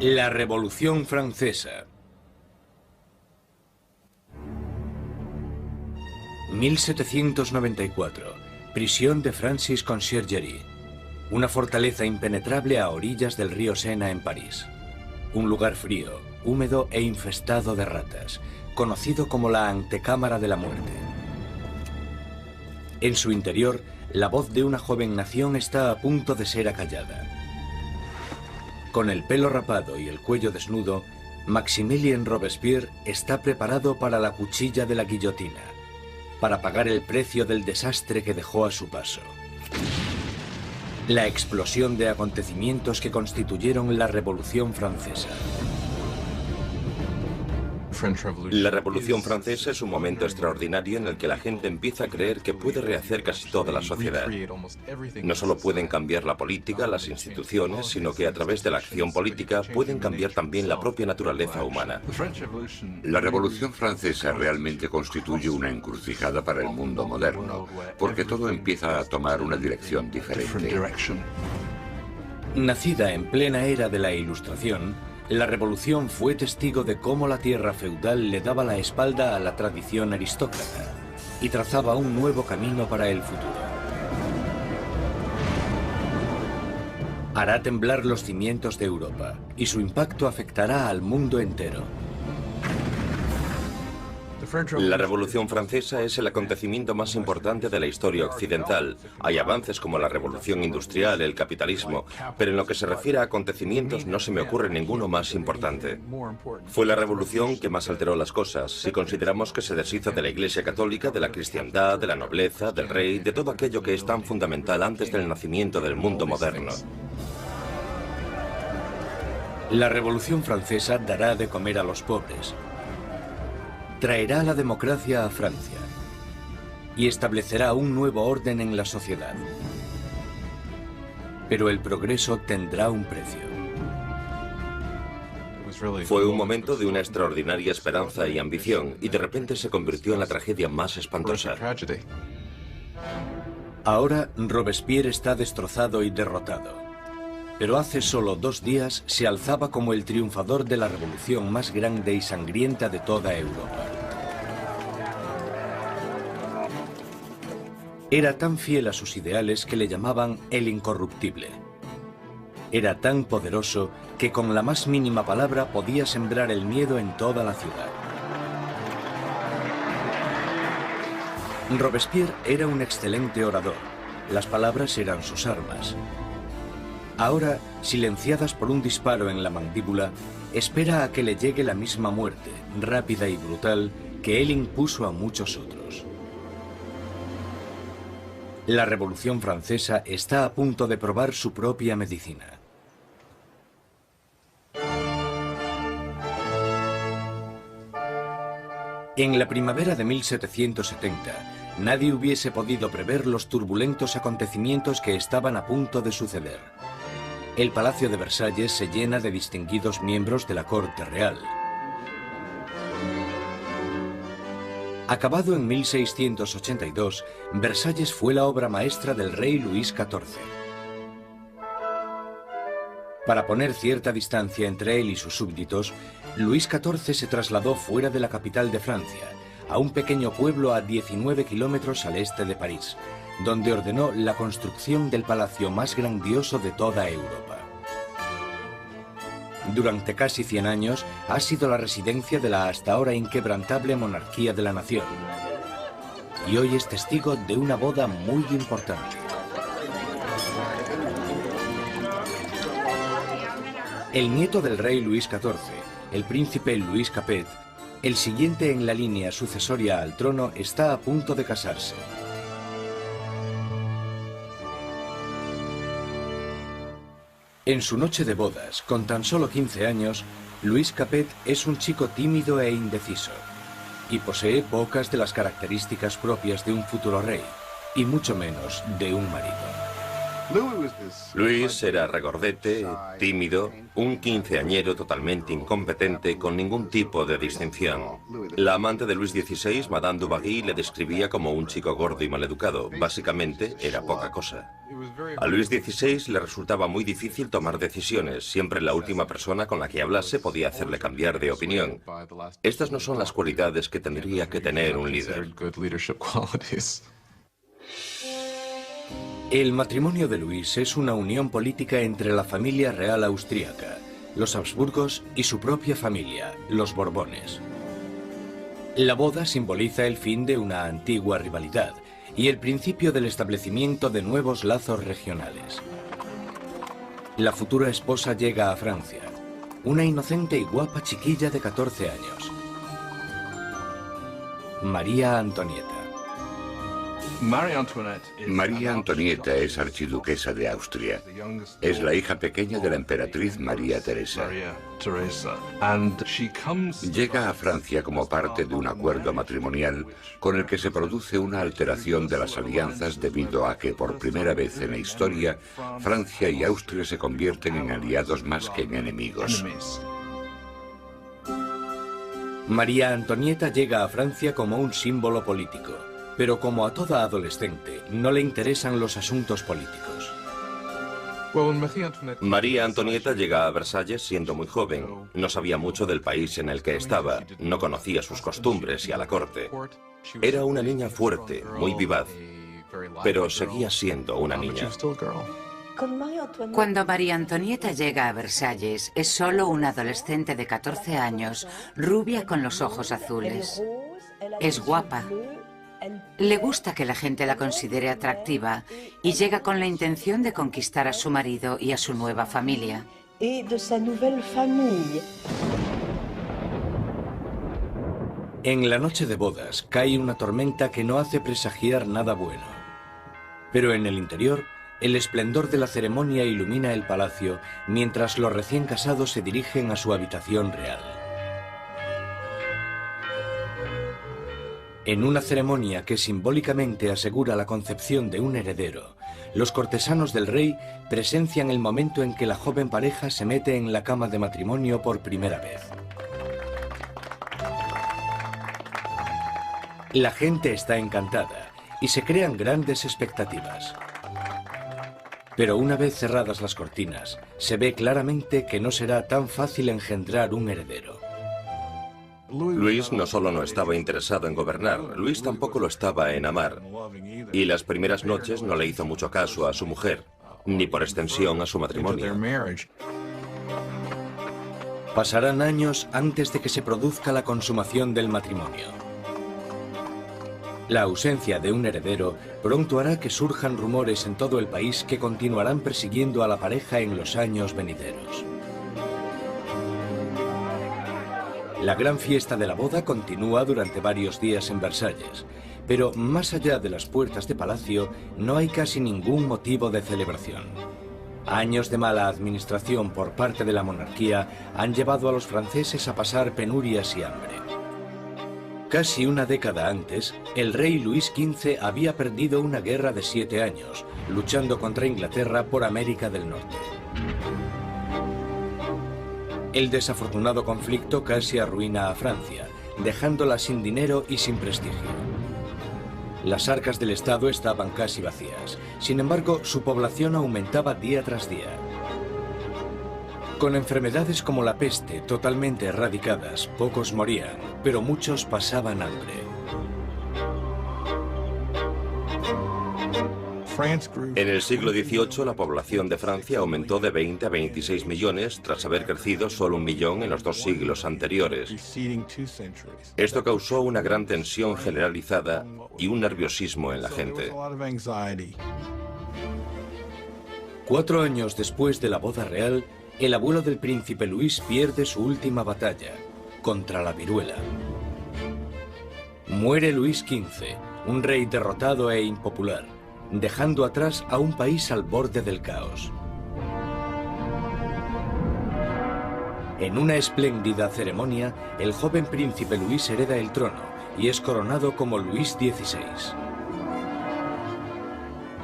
La Revolución Francesa. 1794. Prisión de Francis Conciergerie. Una fortaleza impenetrable a orillas del río Sena en París. Un lugar frío, húmedo e infestado de ratas, conocido como la antecámara de la muerte. En su interior, la voz de una joven nación está a punto de ser acallada. Con el pelo rapado y el cuello desnudo, Maximilien Robespierre está preparado para la cuchilla de la guillotina, para pagar el precio del desastre que dejó a su paso. La explosión de acontecimientos que constituyeron la Revolución Francesa. La Revolución Francesa es un momento extraordinario en el que la gente empieza a creer que puede rehacer casi toda la sociedad. No solo pueden cambiar la política, las instituciones, sino que a través de la acción política pueden cambiar también la propia naturaleza humana. La Revolución Francesa realmente constituye una encrucijada para el mundo moderno, porque todo empieza a tomar una dirección diferente. Nacida en plena era de la Ilustración, la Revolución fue testigo de cómo la tierra feudal le daba la espalda a la tradición aristócrata y trazaba un nuevo camino para el futuro. Hará temblar los cimientos de Europa y su impacto afectará al mundo entero. La Revolución Francesa es el acontecimiento más importante de la historia occidental. Hay avances como la Revolución Industrial, el capitalismo, pero en lo que se refiere a acontecimientos no se me ocurre ninguno más importante. Fue la revolución que más alteró las cosas, si consideramos que se deshizo de la Iglesia Católica, de la cristiandad, de la nobleza, del rey, de todo aquello que es tan fundamental antes del nacimiento del mundo moderno. La Revolución Francesa dará de comer a los pobres. Traerá la democracia a Francia y establecerá un nuevo orden en la sociedad. Pero el progreso tendrá un precio. Fue un momento de una extraordinaria esperanza y ambición, y de repente se convirtió en la tragedia más espantosa. Ahora Robespierre está destrozado y derrotado. Pero hace solo 2 días se alzaba como el triunfador de la revolución más grande y sangrienta de toda Europa. Era tan fiel a sus ideales que le llamaban el incorruptible. Era tan poderoso que con la más mínima palabra podía sembrar el miedo en toda la ciudad. Robespierre era un excelente orador. Las palabras eran sus armas. Ahora, silenciadas por un disparo en la mandíbula, espera a que le llegue la misma muerte, rápida y brutal, que él impuso a muchos otros. La Revolución Francesa está a punto de probar su propia medicina. En la primavera de 1770, nadie hubiese podido prever los turbulentos acontecimientos que estaban a punto de suceder. El Palacio de Versalles se llena de distinguidos miembros de la corte real. Acabado en 1682, Versalles fue la obra maestra del rey Luis XIV. Para poner cierta distancia entre él y sus súbditos, Luis XIV se trasladó fuera de la capital de Francia, a un pequeño pueblo a 19 kilómetros al este de París, donde ordenó la construcción del palacio más grandioso de toda Europa. Durante casi 100 años ha sido la residencia de la hasta ahora inquebrantable monarquía de la nación. Y hoy es testigo de una boda muy importante. El nieto del rey Luis XIV, el príncipe Louis Capet, el siguiente en la línea sucesoria al trono, está a punto de casarse. En su noche de bodas, con tan solo 15 años, Louis Capet es un chico tímido e indeciso, y posee pocas de las características propias de un futuro rey, y mucho menos de un marido. Luis era regordete, tímido, un quinceañero totalmente incompetente, con ningún tipo de distinción. La amante de Luis XVI, Madame Dubarry, le describía como un chico gordo y maleducado. Básicamente, era poca cosa. A Luis XVI le resultaba muy difícil tomar decisiones. Siempre la última persona con la que hablase podía hacerle cambiar de opinión. Estas no son las cualidades que tendría que tener un líder. El matrimonio de Luis es una unión política entre la familia real austríaca, los Habsburgos y su propia familia, los Borbones. La boda simboliza el fin de una antigua rivalidad y el principio del establecimiento de nuevos lazos regionales. La futura esposa llega a Francia, una inocente y guapa chiquilla de 14 años. María Antonieta. María Antonieta es archiduquesa de Austria. Es la hija pequeña de la emperatriz María Teresa. Llega a Francia como parte de un acuerdo matrimonial con el que se produce una alteración de las alianzas debido a que por primera vez en la historia Francia y Austria se convierten en aliados más que en enemigos. María Antonieta llega a Francia como un símbolo político. Pero como a toda adolescente, no le interesan los asuntos políticos. María Antonieta llega a Versalles siendo muy joven. No sabía mucho del país en el que estaba, no conocía sus costumbres y a la corte. Era una niña fuerte, muy vivaz, pero seguía siendo una niña. Cuando María Antonieta llega a Versalles, es solo una adolescente de 14 años, rubia con los ojos azules. Es guapa. Le gusta que la gente la considere atractiva y llega con la intención de conquistar a su marido y a su nueva familia. En la noche de bodas cae una tormenta que no hace presagiar nada bueno. Pero en el interior, el esplendor de la ceremonia ilumina el palacio mientras los recién casados se dirigen a su habitación real. En una ceremonia que simbólicamente asegura la concepción de un heredero, los cortesanos del rey presencian el momento en que la joven pareja se mete en la cama de matrimonio por primera vez. La gente está encantada y se crean grandes expectativas. Pero una vez cerradas las cortinas, se ve claramente que no será tan fácil engendrar un heredero. Luis no solo no estaba interesado en gobernar, Luis tampoco lo estaba en amar. Y las primeras noches no le hizo mucho caso a su mujer, ni por extensión a su matrimonio. Pasarán años antes de que se produzca la consumación del matrimonio. La ausencia de un heredero pronto hará que surjan rumores en todo el país que continuarán persiguiendo a la pareja en los años venideros. La gran fiesta de la boda continúa durante varios días en Versalles, pero más allá de las puertas de palacio no hay casi ningún motivo de celebración. Años de mala administración por parte de la monarquía han llevado a los franceses a pasar penurias y hambre. Casi una década antes, el rey Luis XV había perdido una guerra de 7 años, luchando contra Inglaterra por América del Norte. El desafortunado conflicto casi arruina a Francia, dejándola sin dinero y sin prestigio. Las arcas del Estado estaban casi vacías. Sin embargo, su población aumentaba día tras día. Con enfermedades como la peste totalmente erradicadas, pocos morían, pero muchos pasaban hambre. En el siglo XVIII, la población de Francia aumentó de 20 a 26 millones tras haber crecido solo 1 millón en los 2 siglos anteriores. Esto causó una gran tensión generalizada y un nerviosismo en la gente. 4 años después de la boda real, el abuelo del príncipe Luis pierde su última batalla, contra la viruela. Muere Luis XV, un rey derrotado e impopular, dejando atrás a un país al borde del caos. En una espléndida ceremonia, el joven príncipe Luis hereda el trono y es coronado como Luis XVI.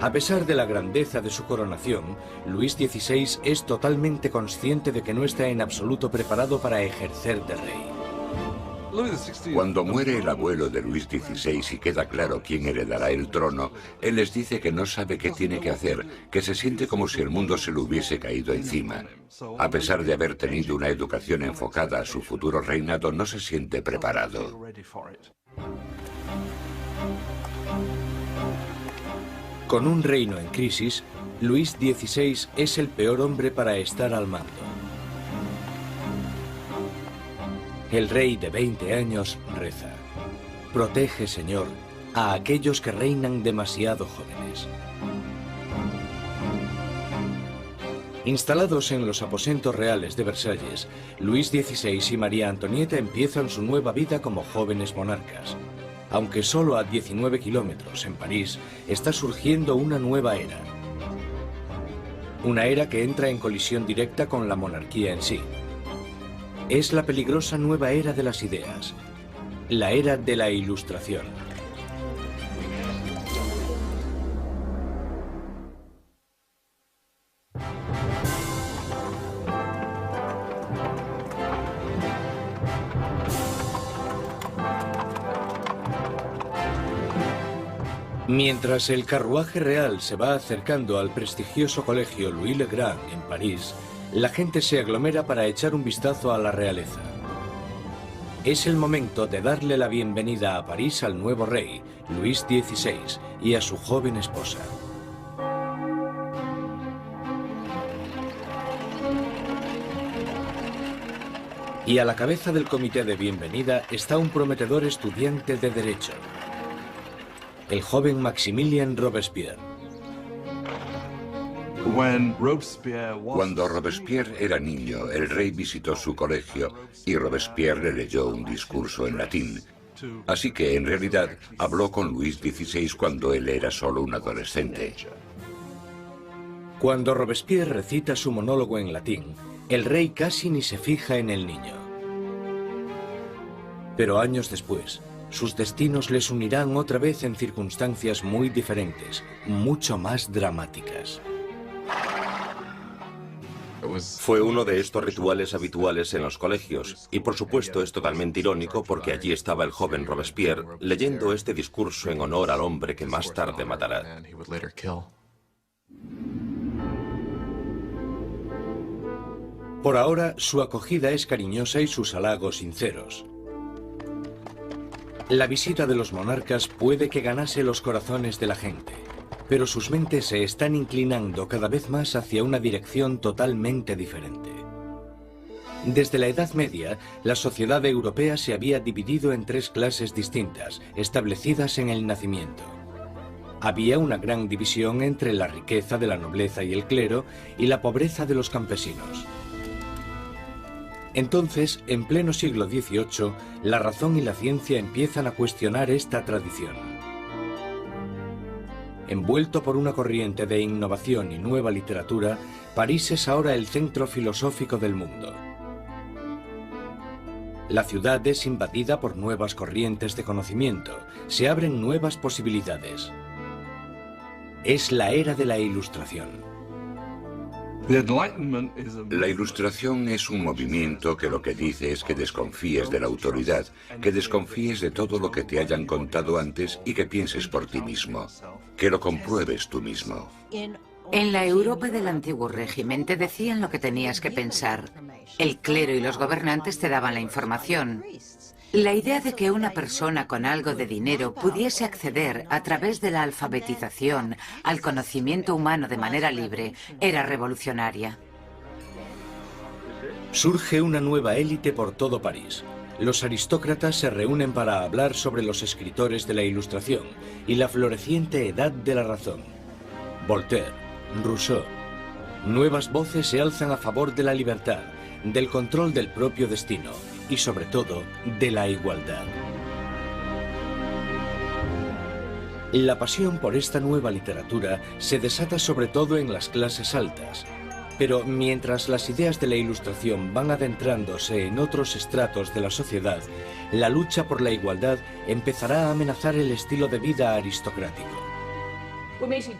A pesar de la grandeza de su coronación, Luis XVI es totalmente consciente de que no está en absoluto preparado para ejercer de rey. Cuando muere el abuelo de Luis XVI y queda claro quién heredará el trono, él les dice que no sabe qué tiene que hacer, que se siente como si el mundo se le hubiese caído encima. A pesar de haber tenido una educación enfocada a su futuro reinado, no se siente preparado. Con un reino en crisis, Luis XVI es el peor hombre para estar al mando. El rey de 20 años reza: protege, Señor, a aquellos que reinan demasiado jóvenes. Instalados en los aposentos reales de Versalles, Luis XVI y María Antonieta empiezan su nueva vida como jóvenes monarcas. Aunque solo a 19 kilómetros en París, está surgiendo una nueva era. Una era que entra en colisión directa con la monarquía en sí. Es la peligrosa nueva era de las ideas, la era de la Ilustración. Mientras el carruaje real se va acercando al prestigioso colegio Louis le Grand en París, la gente se aglomera para echar un vistazo a la realeza. Es el momento de darle la bienvenida a París al nuevo rey, Luis XVI, y a su joven esposa. Y a la cabeza del comité de bienvenida está un prometedor estudiante de Derecho, el joven Maximilien Robespierre. Cuando Robespierre era niño, el rey visitó su colegio y Robespierre le leyó un discurso en latín. Así que, en realidad, habló con Luis XVI cuando él era solo un adolescente. Cuando Robespierre recita su monólogo en latín, el rey casi ni se fija en el niño. Pero años después, sus destinos les unirán otra vez en circunstancias muy diferentes, mucho más dramáticas. Fue uno de estos rituales habituales en los colegios, y por supuesto es totalmente irónico porque allí estaba el joven Robespierre leyendo este discurso en honor al hombre que más tarde matará. Por ahora, su acogida es cariñosa y sus halagos sinceros. La visita de los monarcas puede que ganase los corazones de la gente, pero sus mentes se están inclinando cada vez más hacia una dirección totalmente diferente. Desde la Edad Media, la sociedad europea se había dividido en tres clases distintas, establecidas en el nacimiento. Había una gran división entre la riqueza de la nobleza y el clero y la pobreza de los campesinos. Entonces, en pleno siglo XVIII, la razón y la ciencia empiezan a cuestionar esta tradición. Envuelto por una corriente de innovación y nueva literatura, París es ahora el centro filosófico del mundo. La ciudad es invadida por nuevas corrientes de conocimiento, se abren nuevas posibilidades. Es la era de la Ilustración. La Ilustración es un movimiento que lo que dice es que desconfíes de la autoridad, que desconfíes de todo lo que te hayan contado antes y que pienses por ti mismo, que lo compruebes tú mismo. En la Europa del antiguo régimen te decían lo que tenías que pensar. El clero y los gobernantes te daban la información. La idea de que una persona con algo de dinero pudiese acceder a través de la alfabetización al conocimiento humano de manera libre era revolucionaria. Surge una nueva élite por todo París. Los aristócratas se reúnen para hablar sobre los escritores de la Ilustración y la floreciente edad de la razón. Voltaire, Rousseau. Nuevas voces se alzan a favor de la libertad, del control del propio destino y, sobre todo, de la igualdad. La pasión por esta nueva literatura se desata sobre todo en las clases altas. Pero mientras las ideas de la Ilustración van adentrándose en otros estratos de la sociedad, la lucha por la igualdad empezará a amenazar el estilo de vida aristocrático.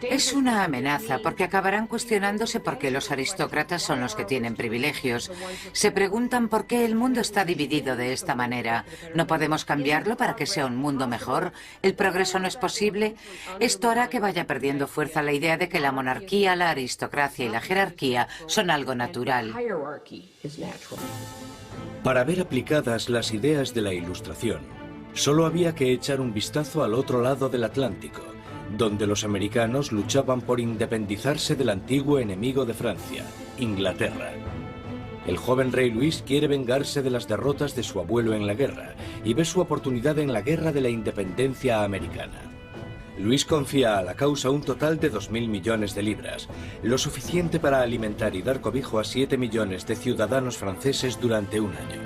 Es una amenaza porque acabarán cuestionándose por qué los aristócratas son los que tienen privilegios. Se preguntan por qué el mundo está dividido de esta manera. ¿No podemos cambiarlo para que sea un mundo mejor? ¿El progreso no es posible? Esto hará que vaya perdiendo fuerza la idea de que la monarquía, la aristocracia y la jerarquía son algo natural. Para ver aplicadas las ideas de la Ilustración, solo había que echar un vistazo al otro lado del Atlántico, donde los americanos luchaban por independizarse del antiguo enemigo de Francia, Inglaterra. El joven rey Luis quiere vengarse de las derrotas de su abuelo en la guerra y ve su oportunidad en la guerra de la independencia americana. Luis confía a la causa un total de 2.000 millones de libras, lo suficiente para alimentar y dar cobijo a 7 millones de ciudadanos franceses durante un año.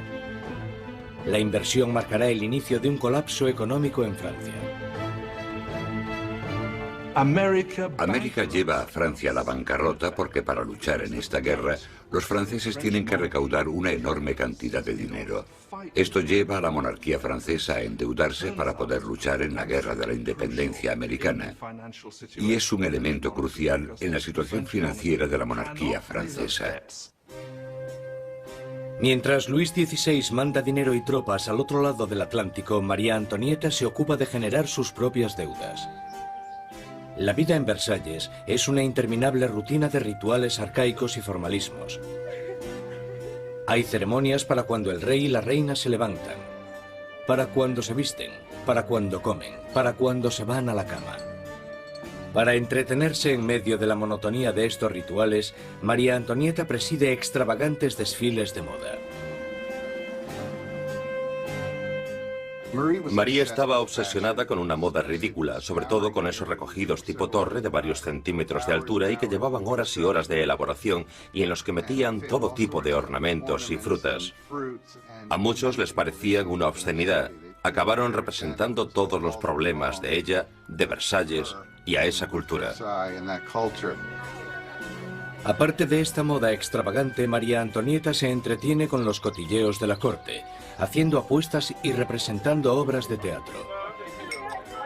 La inversión marcará el inicio de un colapso económico en Francia. América lleva a Francia a la bancarrota porque para luchar en esta guerra los franceses tienen que recaudar una enorme cantidad de dinero. Esto lleva a la monarquía francesa a endeudarse para poder luchar en la guerra de la independencia americana. Y es un elemento crucial en la situación financiera de la monarquía francesa. Mientras Luis XVI manda dinero y tropas al otro lado del Atlántico, María Antonieta se ocupa de generar sus propias deudas. La vida en Versalles es una interminable rutina de rituales arcaicos y formalismos. Hay ceremonias para cuando el rey y la reina se levantan, para cuando se visten, para cuando comen, para cuando se van a la cama. Para entretenerse en medio de la monotonía de estos rituales, María Antonieta preside extravagantes desfiles de moda. María estaba obsesionada con una moda ridícula, sobre todo con esos recogidos tipo torre de varios centímetros de altura y que llevaban horas y horas de elaboración y en los que metían todo tipo de ornamentos y frutas. A muchos les parecían una obscenidad. Acabaron representando todos los problemas de ella, de Versalles y a esa cultura. Aparte de esta moda extravagante, María Antonieta se entretiene con los cotilleos de la corte, haciendo apuestas y representando obras de teatro.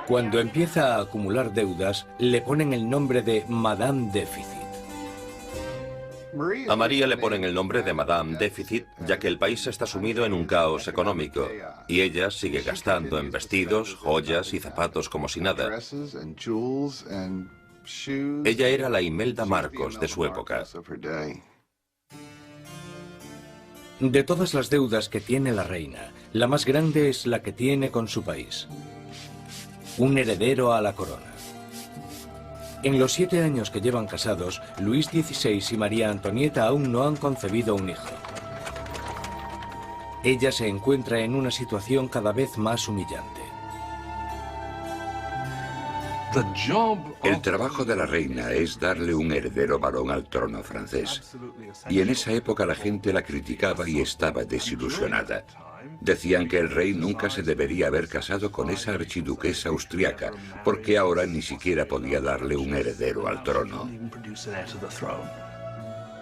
Cuando empieza a acumular deudas, le ponen el nombre de Madame Déficit. A María le ponen el nombre de Madame Déficit, ya que el país está sumido en un caos económico, y ella sigue gastando en vestidos, joyas y zapatos como si nada. Ella era la Imelda Marcos de su época. De todas las deudas que tiene la reina, la más grande es la que tiene con su país. Un heredero a la corona. En los 7 años que llevan casados, Luis XVI y María Antonieta aún no han concebido un hijo. Ella se encuentra en una situación cada vez más humillante. El trabajo de la reina es darle un heredero varón al trono francés. Y en esa época la gente la criticaba y estaba desilusionada. Decían que el rey nunca se debería haber casado con esa archiduquesa austriaca, porque ahora ni siquiera podía darle un heredero al trono.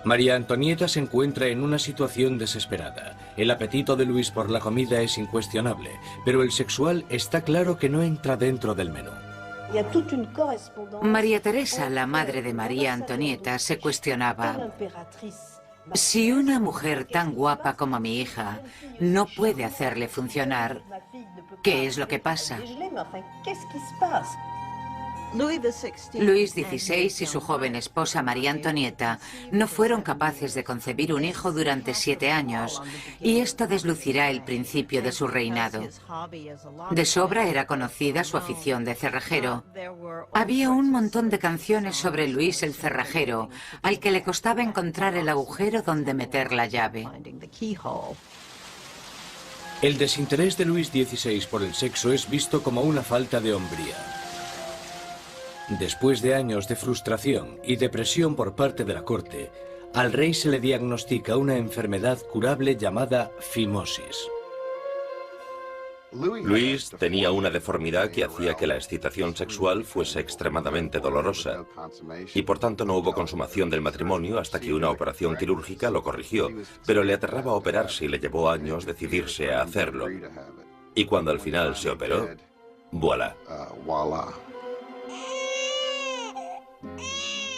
María Antonieta se encuentra en una situación desesperada. El apetito de Luis por la comida es incuestionable, pero el sexual está claro que no entra dentro del menú. María Teresa, la madre de María Antonieta, se cuestionaba: si una mujer tan guapa como mi hija no puede hacerle funcionar, ¿qué es lo que pasa? Luis XVI y su joven esposa María Antonieta no fueron capaces de concebir un hijo durante 7 años, y esto deslucirá el principio de su reinado. De sobra era conocida su afición de cerrajero. Había un montón de canciones sobre Luis el cerrajero, al que le costaba encontrar el agujero donde meter la llave. El desinterés de Luis XVI por el sexo es visto como una falta de hombría. Después de años de frustración y depresión por parte de la corte, al rey se le diagnostica una enfermedad curable llamada fimosis. Luis tenía una deformidad que hacía que la excitación sexual fuese extremadamente dolorosa, y por tanto no hubo consumación del matrimonio hasta que una operación quirúrgica lo corrigió, pero le aterraba operarse y le llevó años decidirse a hacerlo. Y cuando al final se operó, voilà.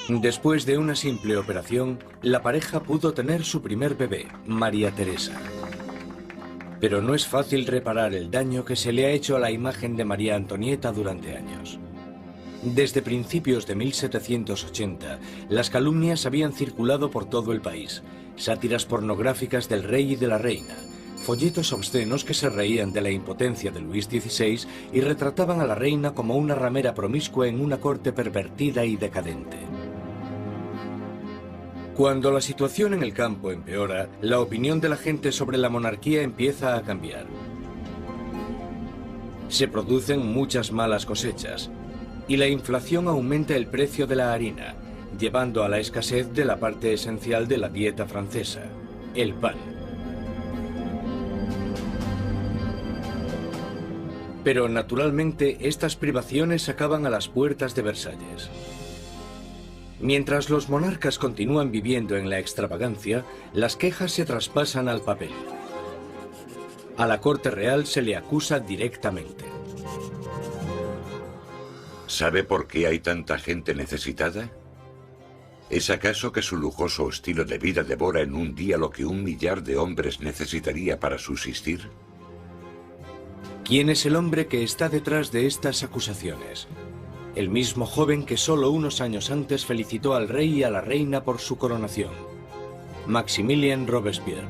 Después de una simple operación, la pareja pudo tener su primer bebé, María Teresa. Pero no es fácil reparar el daño que se le ha hecho a la imagen de María Antonieta durante años. Desde principios de 1780, las calumnias habían circulado por todo el país. Sátiras pornográficas del rey y de la reina, folletos obscenos que se reían de la impotencia de Luis XVI y retrataban a la reina como una ramera promiscua en una corte pervertida y decadente. Cuando la situación en el campo empeora, la opinión de la gente sobre la monarquía empieza a cambiar. Se producen muchas malas cosechas y la inflación aumenta el precio de la harina, llevando a la escasez de la parte esencial de la dieta francesa, el pan. Pero naturalmente estas privaciones acaban a las puertas de Versalles. Mientras los monarcas continúan viviendo en la extravagancia, las quejas se traspasan al papel. A la corte real se le acusa directamente. ¿Sabe por qué hay tanta gente necesitada? ¿Es acaso que su lujoso estilo de vida devora en un día lo que 1 millar de hombres necesitaría para subsistir? ¿Quién es el hombre que está detrás de estas acusaciones? El mismo joven que solo unos años antes felicitó al rey y a la reina por su coronación, Maximilien Robespierre.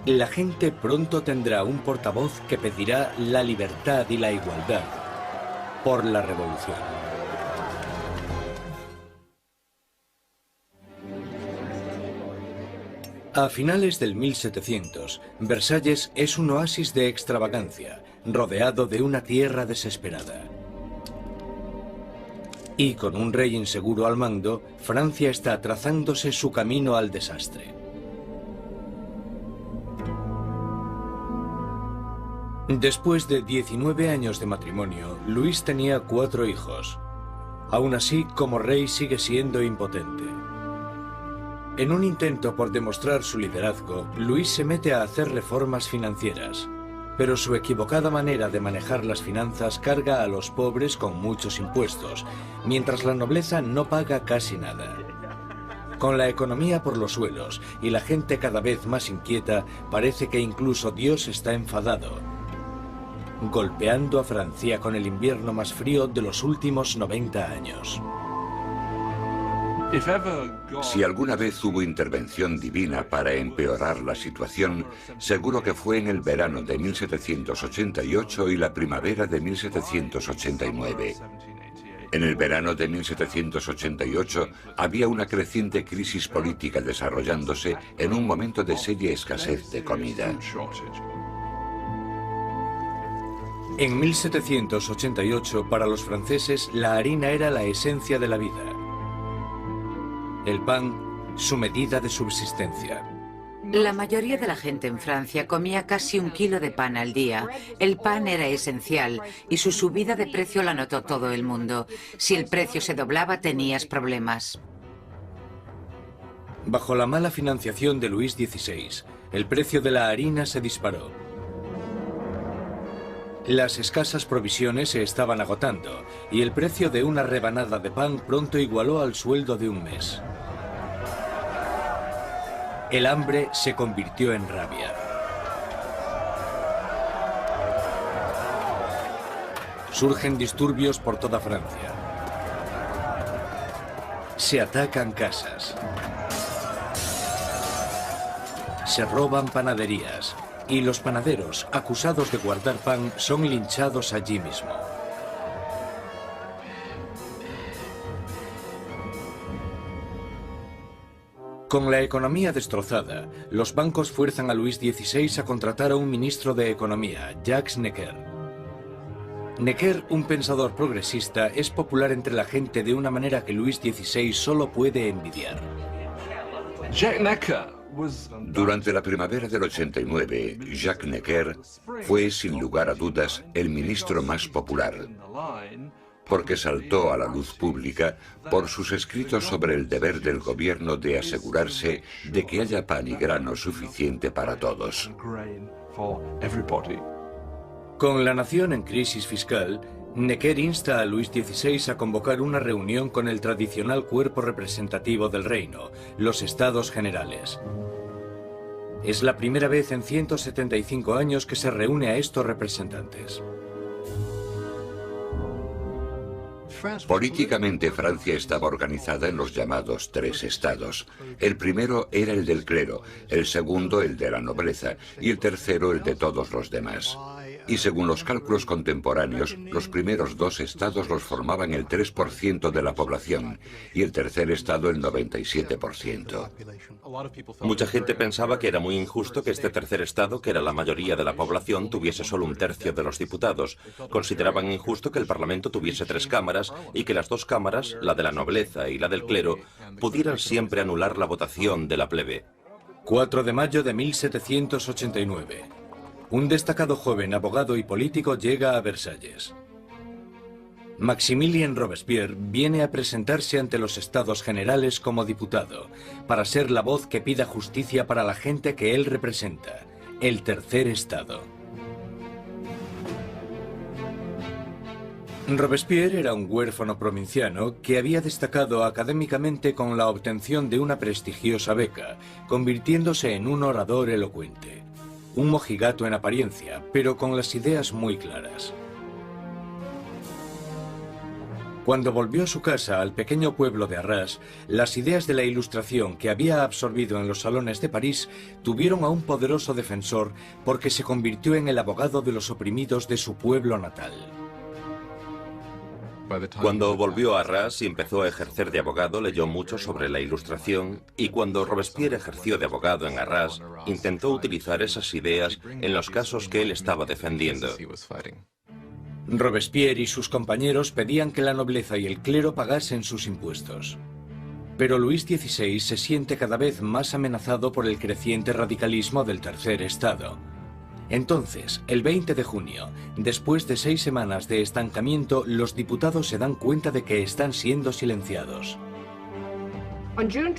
La gente pronto tendrá un portavoz que pedirá la libertad y la igualdad por la revolución. A finales del 1700, Versalles es un oasis de extravagancia, rodeado de una tierra desesperada. Y con un rey inseguro al mando, Francia está trazándose su camino al desastre. Después de 19 años de matrimonio, Luis tenía 4 hijos. Aún así, como rey sigue siendo impotente. En un intento por demostrar su liderazgo, Luis se mete a hacer reformas financieras. Pero su equivocada manera de manejar las finanzas carga a los pobres con muchos impuestos, mientras la nobleza no paga casi nada. Con la economía por los suelos y la gente cada vez más inquieta, parece que incluso Dios está enfadado, golpeando a Francia con el invierno más frío de los últimos 90 años. Si alguna vez hubo intervención divina para empeorar la situación, seguro que fue en el verano de 1788 y la primavera de 1789. En el verano de 1788 había una creciente crisis política desarrollándose en un momento de seria escasez de comida. En 1788, para los franceses, la harina era la esencia de la vida. El pan, su medida de subsistencia. La mayoría de la gente en Francia comía casi 1 kilo de pan al día. El pan era esencial y su subida de precio la notó todo el mundo. Si el precio se doblaba, tenías problemas. Bajo la mala financiación de Luis XVI, el precio de la harina se disparó. Las escasas provisiones se estaban agotando y el precio de una rebanada de pan pronto igualó al sueldo de un mes. El hambre se convirtió en rabia. Surgen disturbios por toda Francia. Se atacan casas. Se roban panaderías. Y los panaderos, acusados de guardar pan, son linchados allí mismo. Con la economía destrozada, los bancos fuerzan a Luis XVI a contratar a un ministro de Economía, Jacques Necker. Necker, un pensador progresista, es popular entre la gente de una manera que Luis XVI solo puede envidiar. Durante la primavera del 89, Jacques Necker fue, sin lugar a dudas, el ministro más popular, porque saltó a la luz pública por sus escritos sobre el deber del gobierno de asegurarse de que haya pan y grano suficiente para todos. Con la nación en crisis fiscal, Necker insta a Luis XVI a convocar una reunión con el tradicional cuerpo representativo del reino, los Estados Generales. Es la primera vez en 175 años que se reúne a estos representantes. Políticamente, Francia estaba organizada en los llamados tres estados. El primero era el del clero, el segundo el de la nobleza y el tercero el de todos los demás. Y según los cálculos contemporáneos, los primeros dos estados los formaban el 3% de la población y el tercer estado el 97%. Mucha gente pensaba que era muy injusto que este tercer estado, que era la mayoría de la población, tuviese solo un tercio de los diputados. Consideraban injusto que el Parlamento tuviese 3 cámaras y que las 2 cámaras, la de la nobleza y la del clero, pudieran siempre anular la votación de la plebe. 4 de mayo de 1789. Un destacado joven abogado y político llega a Versalles. Maximilien Robespierre viene a presentarse ante los Estados Generales como diputado, para ser la voz que pida justicia para la gente que él representa, el tercer estado. Robespierre era un huérfano provinciano que había destacado académicamente con la obtención de una prestigiosa beca, convirtiéndose en un orador elocuente. Un mojigato en apariencia, pero con las ideas muy claras. Cuando volvió a su casa, al pequeño pueblo de Arras, las ideas de la Ilustración que había absorbido en los salones de París tuvieron a un poderoso defensor porque se convirtió en el abogado de los oprimidos de su pueblo natal. Cuando volvió a Arras y empezó a ejercer de abogado, leyó mucho sobre la Ilustración, y cuando Robespierre ejerció de abogado en Arras, intentó utilizar esas ideas en los casos que él estaba defendiendo. Robespierre y sus compañeros pedían que la nobleza y el clero pagasen sus impuestos. Pero Luis XVI se siente cada vez más amenazado por el creciente radicalismo del tercer estado. Entonces, el 20 de junio, después de 6 semanas de estancamiento, los diputados se dan cuenta de que están siendo silenciados.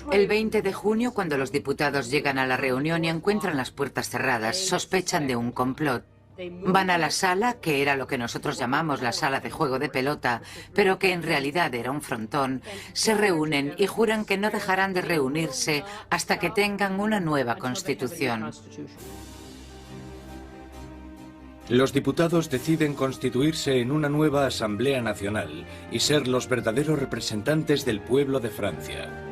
El 20 de junio, cuando los diputados llegan a la reunión y encuentran las puertas cerradas, sospechan de un complot. Van a la sala, que era lo que nosotros llamamos la sala de juego de pelota, pero que en realidad era un frontón, se reúnen y juran que no dejarán de reunirse hasta que tengan una nueva constitución. Los diputados deciden constituirse en una nueva Asamblea Nacional y ser los verdaderos representantes del pueblo de Francia.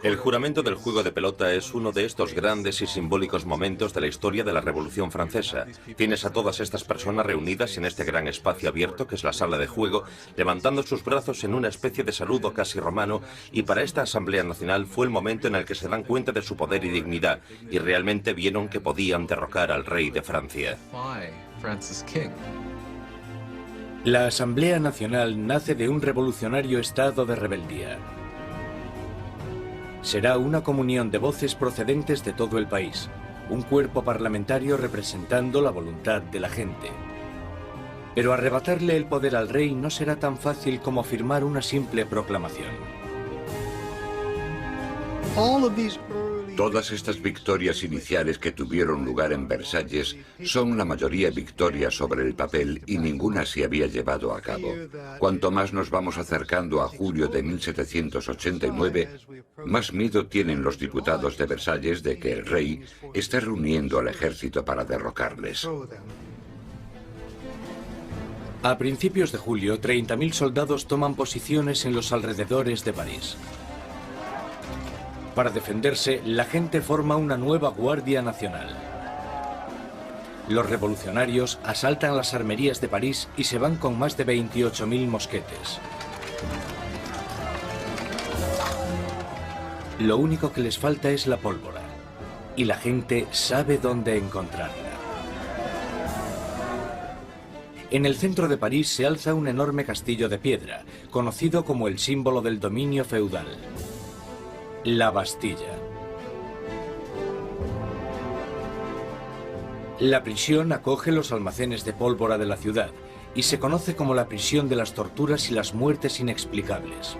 El juramento del juego de pelota es uno de estos grandes y simbólicos momentos de la historia de la Revolución Francesa. Tienes a todas estas personas reunidas en este gran espacio abierto que es la sala de juego, levantando sus brazos en una especie de saludo casi romano, y para esta Asamblea Nacional fue el momento en el que se dan cuenta de su poder y dignidad, y realmente vieron que podían derrocar al rey de Francia. La Asamblea Nacional nace de un revolucionario estado de rebeldía. Será una comunión de voces procedentes de todo el país, un cuerpo parlamentario representando la voluntad de la gente. Pero arrebatarle el poder al rey no será tan fácil como firmar una simple proclamación. Todas estas victorias iniciales que tuvieron lugar en Versalles son la mayoría victorias sobre el papel y ninguna se había llevado a cabo. Cuanto más nos vamos acercando a julio de 1789, más miedo tienen los diputados de Versalles de que el rey esté reuniendo al ejército para derrocarles. A principios de julio, 30.000 soldados toman posiciones en los alrededores de París. Para defenderse, la gente forma una nueva Guardia Nacional. Los revolucionarios asaltan las armerías de París y se van con más de 28.000 mosquetes. Lo único que les falta es la pólvora, y la gente sabe dónde encontrarla. En el centro de París se alza un enorme castillo de piedra, conocido como el símbolo del dominio feudal. La Bastilla. La prisión acoge los almacenes de pólvora de la ciudad y se conoce como la prisión de las torturas y las muertes inexplicables.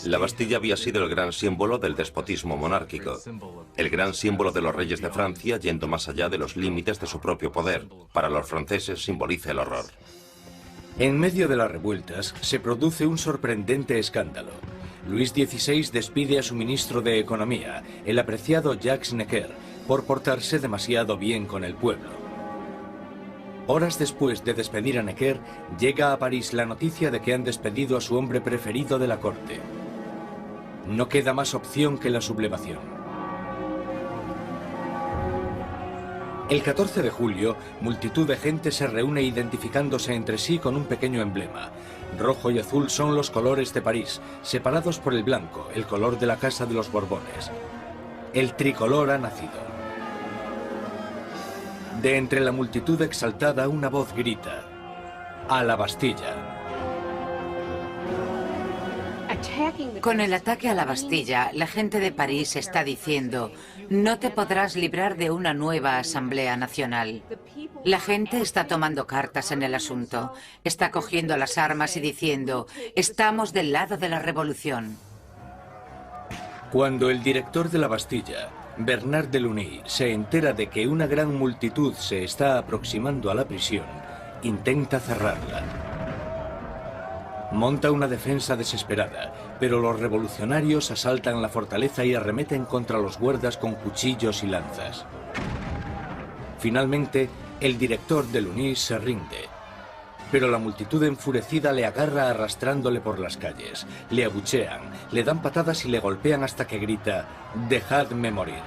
La Bastilla había sido el gran símbolo del despotismo monárquico, el gran símbolo de los reyes de Francia yendo más allá de los límites de su propio poder. Para los franceses simboliza el horror. En medio de las revueltas se produce un sorprendente escándalo. Luis XVI despide a su ministro de Economía, el apreciado Jacques Necker, por portarse demasiado bien con el pueblo. Horas después de despedir a Necker, llega a París la noticia de que han despedido a su hombre preferido de la corte. No queda más opción que la sublevación. El 14 de julio, multitud de gente se reúne identificándose entre sí con un pequeño emblema. Rojo y azul son los colores de París, separados por el blanco, el color de la Casa de los Borbones. El tricolor ha nacido. De entre la multitud exaltada, una voz grita: ¡A la Bastilla! Con el ataque a la Bastilla, la gente de París está diciendo: no te podrás librar de una nueva Asamblea Nacional. La gente está tomando cartas en el asunto, está cogiendo las armas y diciendo: estamos del lado de la revolución. Cuando el director de la Bastilla, Bernard Delaunay, se entera de que una gran multitud se está aproximando a la prisión, intenta cerrarla. Monta una defensa desesperada, pero los revolucionarios asaltan la fortaleza y arremeten contra los guardas con cuchillos y lanzas. Finalmente, el director Delaunay se rinde, pero la multitud enfurecida le agarra arrastrándole por las calles, le abuchean, le dan patadas y le golpean hasta que grita: «¡Dejadme morir!».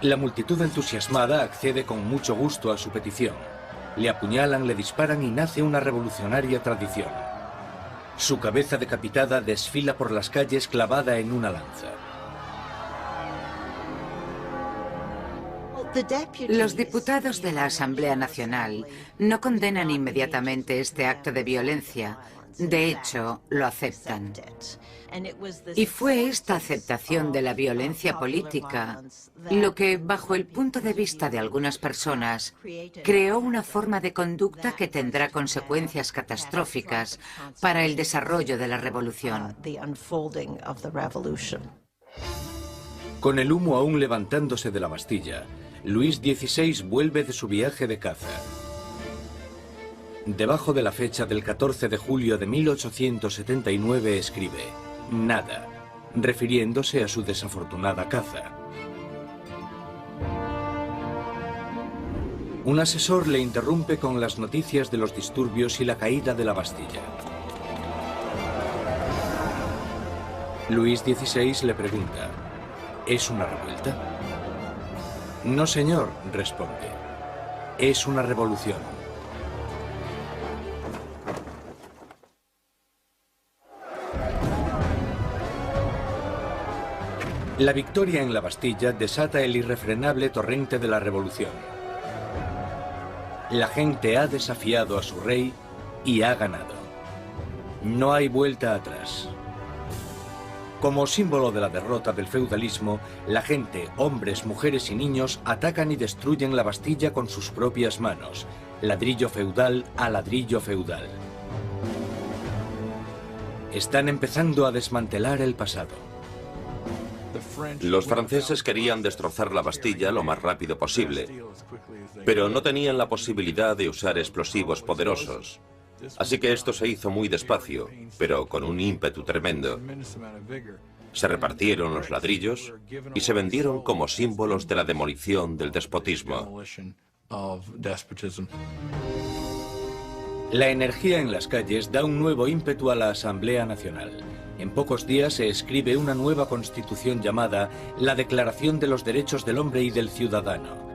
La multitud entusiasmada accede con mucho gusto a su petición. Le apuñalan, le disparan y nace una revolucionaria tradición. Su cabeza decapitada desfila por las calles clavada en una lanza. Los diputados de la Asamblea Nacional no condenan inmediatamente este acto de violencia. De hecho, lo aceptan. Y fue esta aceptación de la violencia política lo que, bajo el punto de vista de algunas personas, creó una forma de conducta que tendrá consecuencias catastróficas para el desarrollo de la revolución. Con el humo aún levantándose de la Bastilla, Luis XVI vuelve de su viaje de caza. Debajo de la fecha del 14 de julio de 1879 escribe: «Nada», refiriéndose a su desafortunada caza. Un asesor le interrumpe con las noticias de los disturbios y la caída de la Bastilla. Luis XVI le pregunta: ¿es una revuelta? «No, señor», responde. «Es una revolución». La victoria en la Bastilla desata el irrefrenable torrente de la revolución. La gente ha desafiado a su rey y ha ganado. No hay vuelta atrás. Como símbolo de la derrota del feudalismo, la gente, hombres, mujeres y niños, atacan y destruyen la Bastilla con sus propias manos, ladrillo feudal a ladrillo feudal. Están empezando a desmantelar el pasado. Los franceses querían destrozar la Bastilla lo más rápido posible, pero no tenían la posibilidad de usar explosivos poderosos. Así que esto se hizo muy despacio, pero con un ímpetu tremendo. Se repartieron los ladrillos y se vendieron como símbolos de la demolición del despotismo. La energía en las calles da un nuevo ímpetu a la Asamblea Nacional. En pocos días se escribe una nueva constitución llamada la Declaración de los Derechos del Hombre y del Ciudadano.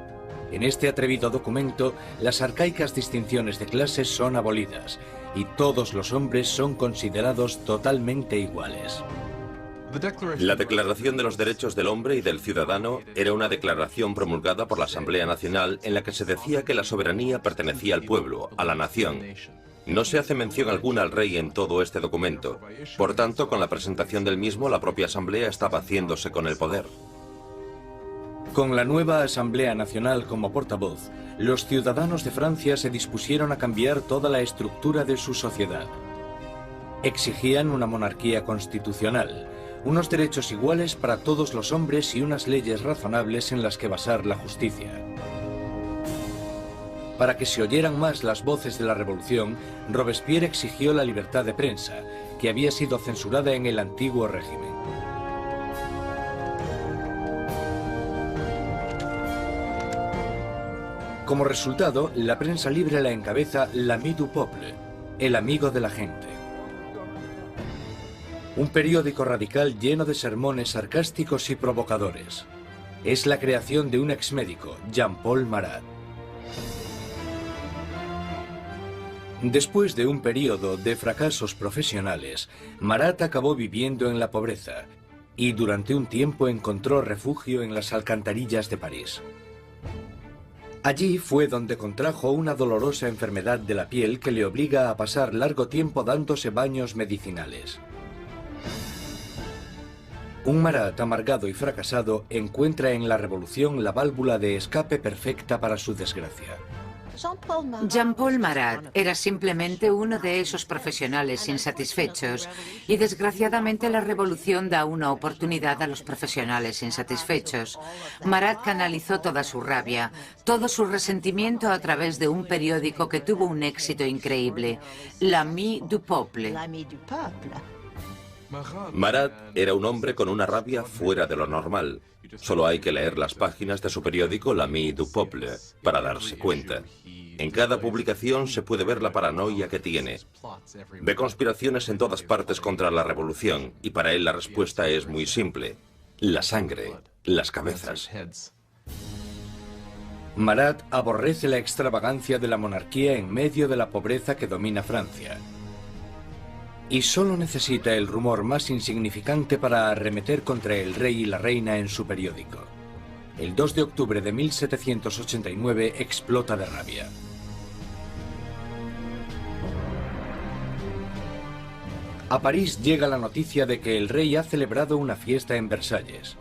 En este atrevido documento, las arcaicas distinciones de clases son abolidas y todos los hombres son considerados totalmente iguales. La Declaración de los Derechos del Hombre y del Ciudadano era una declaración promulgada por la Asamblea Nacional en la que se decía que la soberanía pertenecía al pueblo, a la nación. No se hace mención alguna al rey en todo este documento. Por tanto, con la presentación del mismo, la propia Asamblea estaba haciéndose con el poder. Con la nueva Asamblea Nacional como portavoz, los ciudadanos de Francia se dispusieron a cambiar toda la estructura de su sociedad. Exigían una monarquía constitucional, unos derechos iguales para todos los hombres y unas leyes razonables en las que basar la justicia. Para que se oyeran más las voces de la revolución, Robespierre exigió la libertad de prensa, que había sido censurada en el antiguo régimen. Como resultado, la prensa libre la encabeza l'ami du peuple, el amigo de la gente. Un periódico radical lleno de sermones sarcásticos y provocadores. Es la creación de un exmédico, Jean-Paul Marat. Después de un periodo de fracasos profesionales, Marat acabó viviendo en la pobreza y durante un tiempo encontró refugio en las alcantarillas de París. Allí fue donde contrajo una dolorosa enfermedad de la piel que le obliga a pasar largo tiempo dándose baños medicinales. Un Marat amargado y fracasado encuentra en la revolución la válvula de escape perfecta para su desgracia. Jean-Paul Marat era simplemente uno de esos profesionales insatisfechos y desgraciadamente la revolución da una oportunidad a los profesionales insatisfechos. Marat canalizó toda su rabia, todo su resentimiento a través de un periódico que tuvo un éxito increíble, l'ami du peuple. Marat era un hombre con una rabia fuera de lo normal. Solo hay que leer las páginas de su periódico l'ami du peuple para darse cuenta. En cada publicación se puede ver la paranoia que tiene. Ve conspiraciones en todas partes contra la revolución y para él la respuesta es muy simple. La sangre, las cabezas. Marat aborrece la extravagancia de la monarquía en medio de la pobreza que domina Francia. Y solo necesita el rumor más insignificante para arremeter contra el rey y la reina en su periódico. El 2 de octubre de 1789 explota de rabia. A París llega la noticia de que el rey ha celebrado una fiesta en Versalles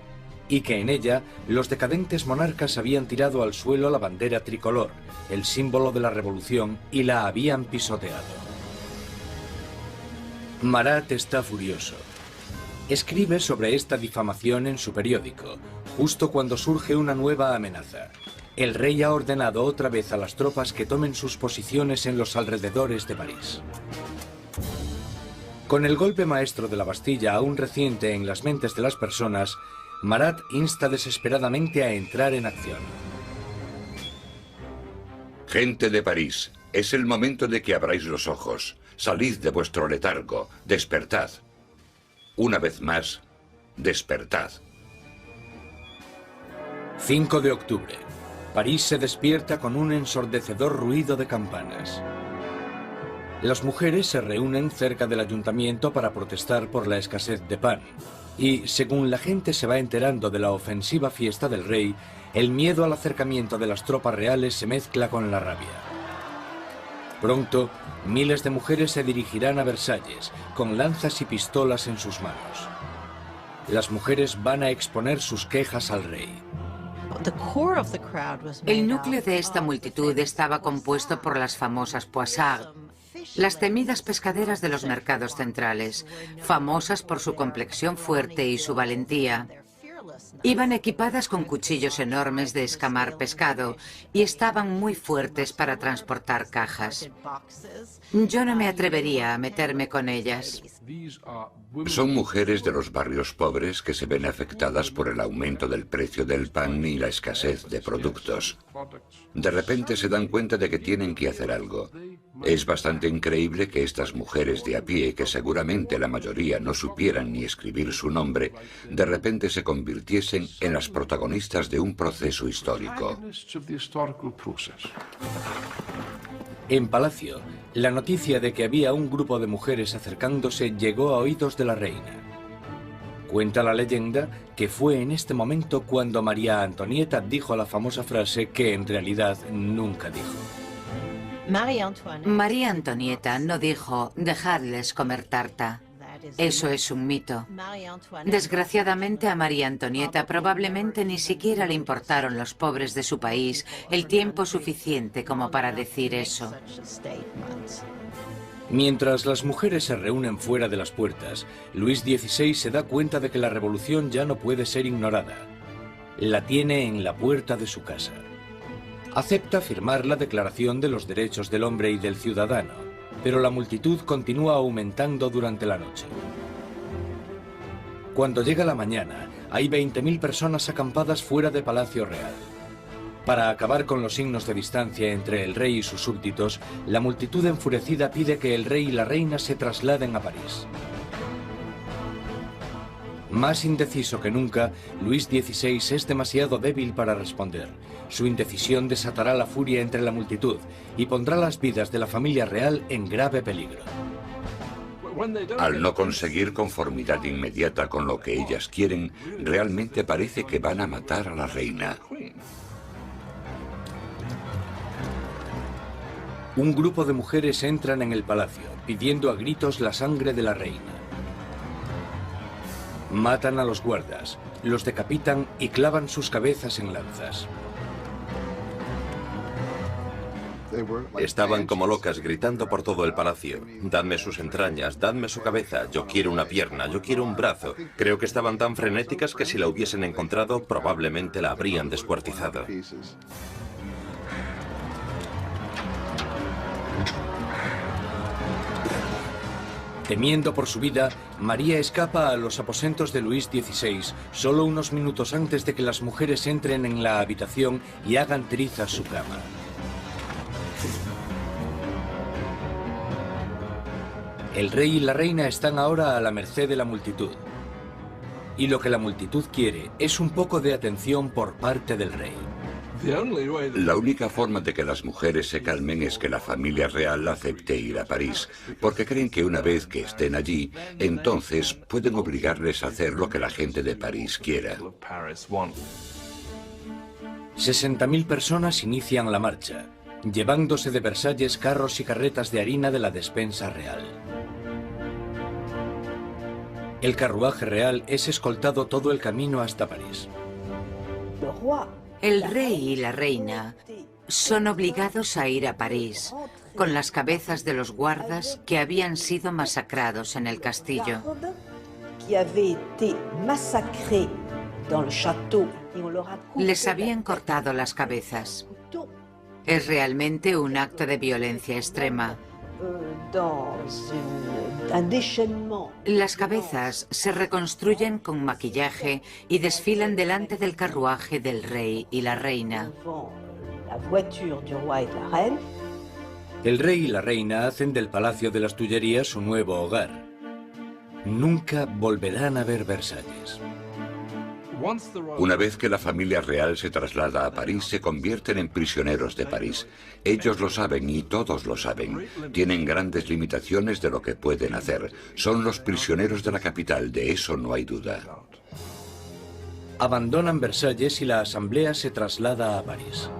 y que en ella los decadentes monarcas habían tirado al suelo la bandera tricolor, el símbolo de la revolución, y la habían pisoteado. Marat está furioso. Escribe sobre esta difamación en su periódico, justo cuando surge una nueva amenaza. El rey ha ordenado otra vez a las tropas que tomen sus posiciones en los alrededores de París. Con el golpe maestro de la Bastilla aún reciente en las mentes de las personas, Marat insta desesperadamente a entrar en acción. Gente de París, es el momento de que abráis los ojos. Salid de vuestro letargo, despertad. Una vez más, despertad. 5 de octubre. París se despierta con un ensordecedor ruido de campanas. Las mujeres se reúnen cerca del ayuntamiento para protestar por la escasez de pan. Y, según la gente se va enterando de la ofensiva fiesta del rey, el miedo al acercamiento de las tropas reales se mezcla con la rabia. Pronto, miles de mujeres se dirigirán a Versalles, con lanzas y pistolas en sus manos. Las mujeres van a exponer sus quejas al rey. El núcleo de esta multitud estaba compuesto por las famosas poissardes, las temidas pescaderas de los mercados centrales, famosas por su complexión fuerte y su valentía. Iban equipadas con cuchillos enormes de escamar pescado y estaban muy fuertes para transportar cajas. Yo no me atrevería a meterme con ellas. Son mujeres de los barrios pobres que se ven afectadas por el aumento del precio del pan y la escasez de productos. De repente se dan cuenta de que tienen que hacer algo. Es bastante increíble que estas mujeres de a pie, que seguramente la mayoría no supieran ni escribir su nombre, de repente se convirtiesen en las protagonistas de un proceso histórico. En Palacio, la noticia de que había un grupo de mujeres acercándose llegó a oídos de la reina. Cuenta la leyenda que fue en este momento cuando María Antonieta dijo la famosa frase que en realidad nunca dijo. María Antonieta no dijo, dejadles comer tarta. Eso es un mito. Desgraciadamente a María Antonieta probablemente ni siquiera le importaron los pobres de su país el tiempo suficiente como para decir eso. Mientras las mujeres se reúnen fuera de las puertas, Luis XVI se da cuenta de que la revolución ya no puede ser ignorada. La tiene en la puerta de su casa. Acepta firmar la Declaración de los Derechos del Hombre y del Ciudadano, pero la multitud continúa aumentando durante la noche. Cuando llega la mañana, hay 20.000 personas acampadas fuera de Palacio Real. Para acabar con los signos de distancia entre el rey y sus súbditos, la multitud enfurecida pide que el rey y la reina se trasladen a París. Más indeciso que nunca, Luis XVI es demasiado débil para responder. Su indecisión desatará la furia entre la multitud y pondrá las vidas de la familia real en grave peligro. Al no conseguir conformidad inmediata con lo que ellas quieren, realmente parece que van a matar a la reina. Un grupo de mujeres entran en el palacio, pidiendo a gritos la sangre de la reina. Matan a los guardas, los decapitan y clavan sus cabezas en lanzas. Estaban como locas gritando por todo el palacio. Dadme sus entrañas, dadme su cabeza, yo quiero una pierna, yo quiero un brazo. Creo que estaban tan frenéticas que si la hubiesen encontrado probablemente la habrían descuartizado. Temiendo por su vida, María escapa a los aposentos de Luis XVI solo unos minutos antes de que las mujeres entren en la habitación y hagan trizas su cama. El rey y la reina están ahora a la merced de la multitud. Y lo que la multitud quiere es un poco de atención por parte del rey. La única forma de que las mujeres se calmen es que la familia real acepte ir a París, porque creen que una vez que estén allí, entonces pueden obligarles a hacer lo que la gente de París quiera. 60.000 personas inician la marcha, llevándose de Versalles carros y carretas de harina de la despensa real. El carruaje real es escoltado todo el camino hasta París. El rey y la reina son obligados a ir a París con las cabezas de los guardas que habían sido masacrados en el castillo. Les habían cortado las cabezas. Es realmente un acto de violencia extrema. Las cabezas se reconstruyen con maquillaje y desfilan delante del carruaje del rey y la reina. El rey y la reina hacen del Palacio de las Tullerías su nuevo hogar. Nunca volverán a ver Versalles. Una vez que la familia real se traslada a París, se convierten en prisioneros de París. Ellos lo saben y todos lo saben. Tienen grandes limitaciones de lo que pueden hacer. Son los prisioneros de la capital, de eso no hay duda. Abandonan Versalles y la asamblea se traslada a París.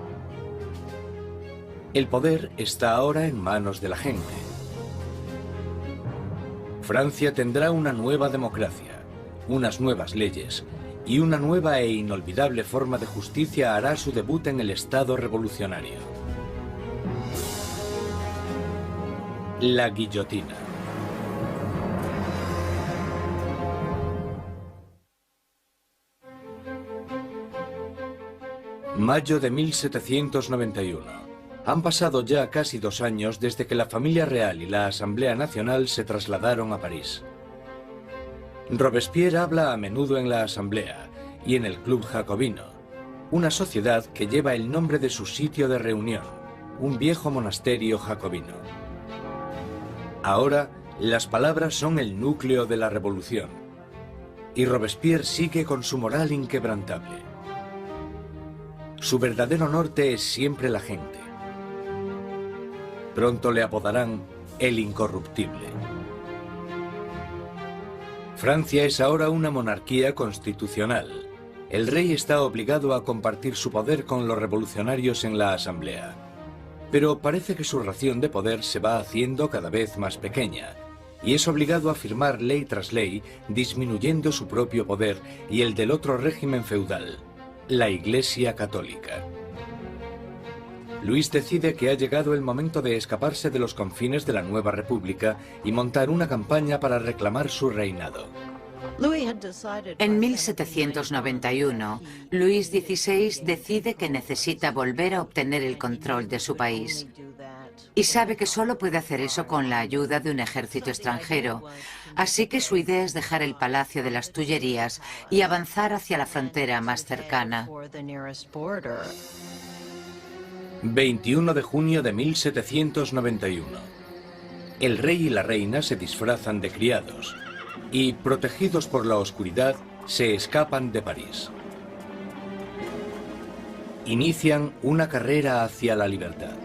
El poder está ahora en manos de la gente. Francia tendrá una nueva democracia, unas nuevas leyes, y una nueva e inolvidable forma de justicia hará su debut en el Estado revolucionario. La guillotina. Mayo de 1791. Han pasado ya casi 2 años desde que la familia real y la Asamblea Nacional se trasladaron a París. Robespierre habla a menudo en la Asamblea y en el Club Jacobino, una sociedad que lleva el nombre de su sitio de reunión, un viejo monasterio jacobino. Ahora, las palabras son el núcleo de la revolución, y Robespierre sigue con su moral inquebrantable. Su verdadero norte es siempre la gente. Pronto le apodarán el incorruptible. Francia es ahora una monarquía constitucional. El rey está obligado a compartir su poder con los revolucionarios en la Asamblea. Pero parece que su ración de poder se va haciendo cada vez más pequeña, y es obligado a firmar ley tras ley, disminuyendo su propio poder y el del otro régimen feudal, la Iglesia Católica. Luis decide que ha llegado el momento de escaparse de los confines de la nueva república y montar una campaña para reclamar su reinado. En 1791, Luis XVI decide que necesita volver a obtener el control de su país. Y sabe que solo puede hacer eso con la ayuda de un ejército extranjero. Así que su idea es dejar el Palacio de las Tullerías y avanzar hacia la frontera más cercana. 21 de junio de 1791. El rey y la reina se disfrazan de criados y, protegidos por la oscuridad, se escapan de París. Inician una carrera hacia la libertad.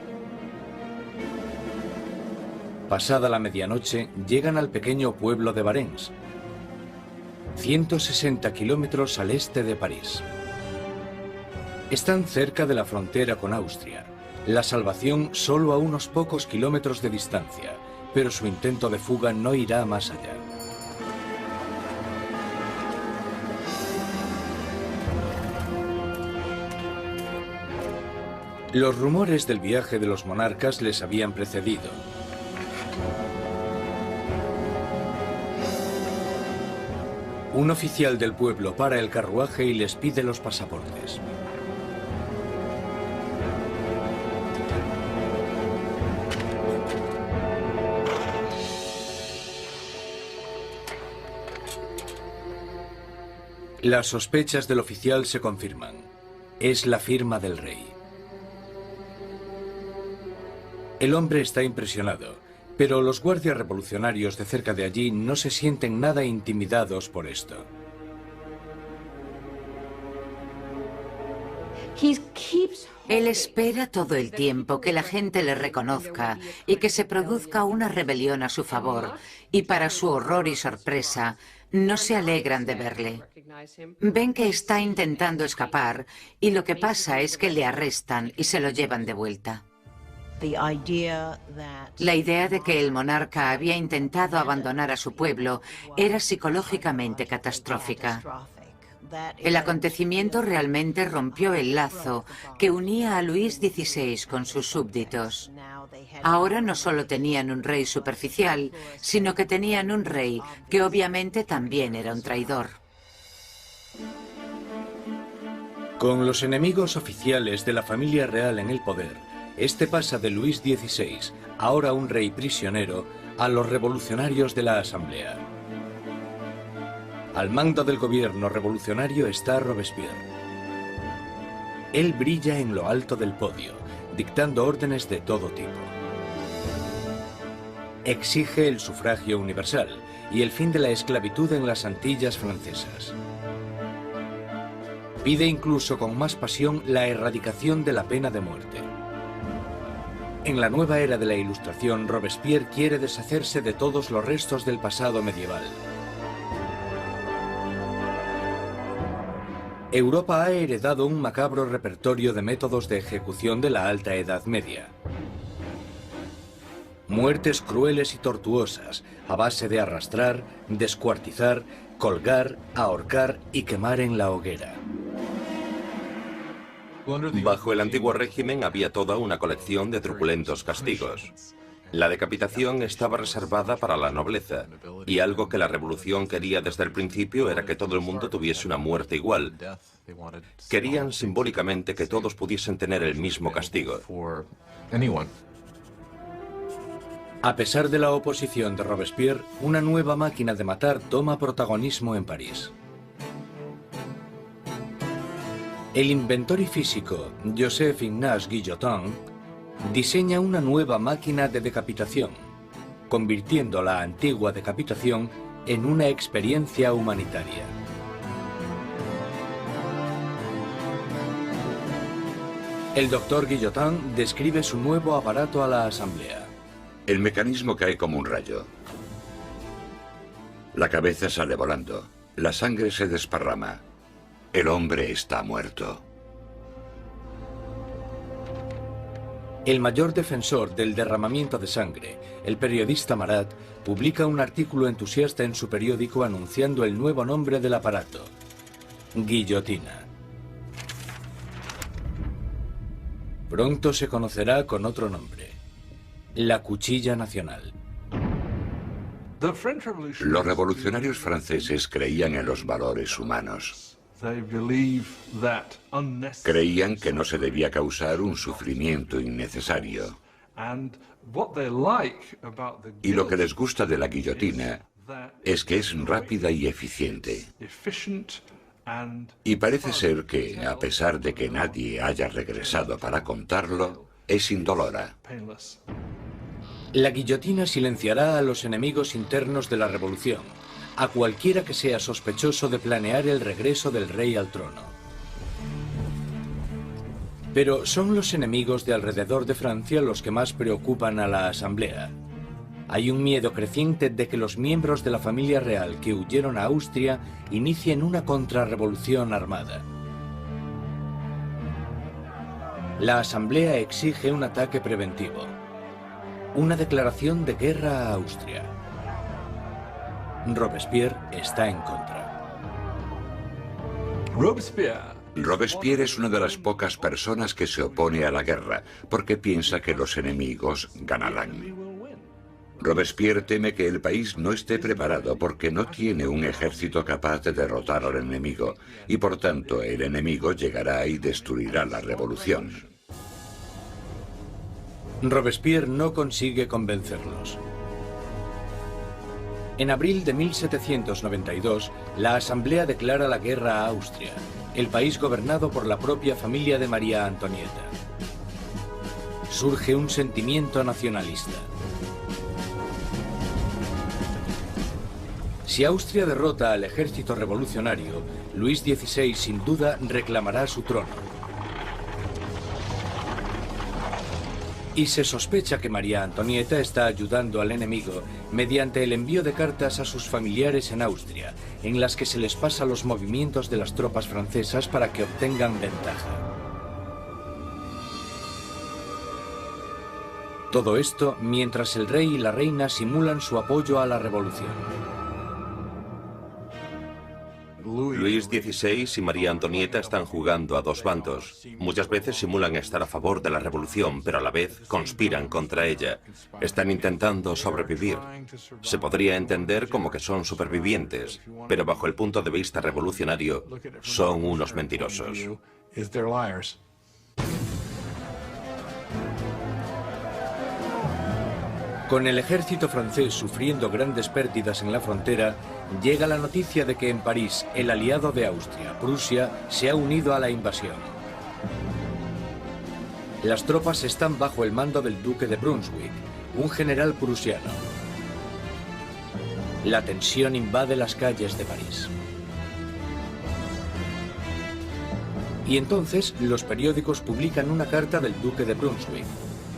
Pasada la medianoche, llegan al pequeño pueblo de Varennes, 160 kilómetros al este de París. Están cerca de la frontera con Austria. La salvación solo a unos pocos kilómetros de distancia, pero su intento de fuga no irá más allá. Los rumores del viaje de los monarcas les habían precedido. Un oficial del pueblo para el carruaje y les pide los pasaportes. Las sospechas del oficial se confirman. Es la firma del rey. El hombre está impresionado, pero los guardias revolucionarios de cerca de allí no se sienten nada intimidados por esto. Él espera todo el tiempo que la gente le reconozca y que se produzca una rebelión a su favor, y para su horror y sorpresa, no se alegran de verle. Ven que está intentando escapar y lo que pasa es que le arrestan y se lo llevan de vuelta. La idea de que el monarca había intentado abandonar a su pueblo era psicológicamente catastrófica. El acontecimiento realmente rompió el lazo que unía a Luis XVI con sus súbditos. Ahora no solo tenían un rey superficial, sino que tenían un rey que obviamente también era un traidor. Con los enemigos oficiales de la familia real en el poder, este pasa de Luis XVI, ahora un rey prisionero, a los revolucionarios de la Asamblea. Al mando del gobierno revolucionario está Robespierre. Él brilla en lo alto del podio, dictando órdenes de todo tipo. Exige el sufragio universal y el fin de la esclavitud en las Antillas francesas. Pide incluso con más pasión la erradicación de la pena de muerte. En la nueva era de la Ilustración, Robespierre quiere deshacerse de todos los restos del pasado medieval. Europa ha heredado un macabro repertorio de métodos de ejecución de la Alta Edad Media. Muertes crueles y tortuosas, a base de arrastrar, descuartizar, colgar, ahorcar y quemar en la hoguera. Bajo el antiguo régimen había toda una colección de truculentos castigos. La decapitación estaba reservada para la nobleza, y algo que la revolución quería desde el principio era que todo el mundo tuviese una muerte igual. Querían simbólicamente que todos pudiesen tener el mismo castigo. A pesar de la oposición de Robespierre, una nueva máquina de matar toma protagonismo en París. El inventor y físico Joseph Ignace Guillotin diseña una nueva máquina de decapitación, convirtiendo la antigua decapitación en una experiencia humanitaria. El doctor Guillotin describe su nuevo aparato a la Asamblea. El mecanismo cae como un rayo. La cabeza sale volando. La sangre se desparrama. El hombre está muerto. El mayor defensor del derramamiento de sangre, el periodista Marat, publica un artículo entusiasta en su periódico anunciando el nuevo nombre del aparato: guillotina. Pronto se conocerá con otro nombre: la Cuchilla Nacional. Los revolucionarios franceses creían en los valores humanos. Creían que no se debía causar un sufrimiento innecesario. Y lo que les gusta de la guillotina es que es rápida y eficiente. Y parece ser que, a pesar de que nadie haya regresado para contarlo, es indolora. La guillotina silenciará a los enemigos internos de la revolución, a cualquiera que sea sospechoso de planear el regreso del rey al trono. Pero son los enemigos de alrededor de Francia los que más preocupan a la Asamblea. Hay un miedo creciente de que los miembros de la familia real que huyeron a Austria inicien una contrarrevolución armada. La Asamblea exige un ataque preventivo, una declaración de guerra a Austria. Robespierre está en contra. Robespierre es una de las pocas personas que se opone a la guerra, porque piensa que los enemigos ganarán. Robespierre teme que el país no esté preparado porque no tiene un ejército capaz de derrotar al enemigo, y por tanto el enemigo llegará y destruirá la revolución. Robespierre no consigue convencerlos. En abril de 1792, la Asamblea declara la guerra a Austria, el país gobernado por la propia familia de María Antonieta. Surge un sentimiento nacionalista. Si Austria derrota al ejército revolucionario, Luis XVI sin duda reclamará su trono. Y se sospecha que María Antonieta está ayudando al enemigo mediante el envío de cartas a sus familiares en Austria, en las que se les pasa los movimientos de las tropas francesas para que obtengan ventaja. Todo esto mientras el rey y la reina simulan su apoyo a la revolución. Luis XVI y María Antonieta están jugando a dos bandos. Muchas veces simulan estar a favor de la revolución, pero a la vez conspiran contra ella. Están intentando sobrevivir. Se podría entender como que son supervivientes, pero bajo el punto de vista revolucionario, son unos mentirosos. Con el ejército francés sufriendo grandes pérdidas en la frontera, llega la noticia de que en París el aliado de Austria, Prusia, se ha unido a la invasión. Las tropas están bajo el mando del duque de Brunswick, un general prusiano. La tensión invade las calles de París. Y entonces los periódicos publican una carta del duque de Brunswick,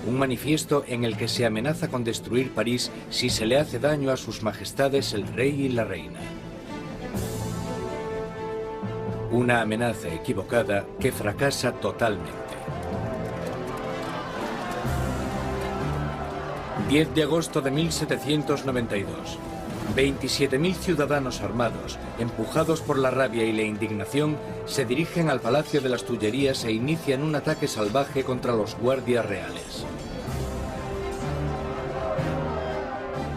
un manifiesto en el que se amenaza con destruir París si se le hace daño a sus majestades el rey y la reina. Una amenaza equivocada que fracasa totalmente. 10 de agosto de 1792. 27.000 ciudadanos armados, empujados por la rabia y la indignación, se dirigen al Palacio de las Tullerías e inician un ataque salvaje contra los guardias reales.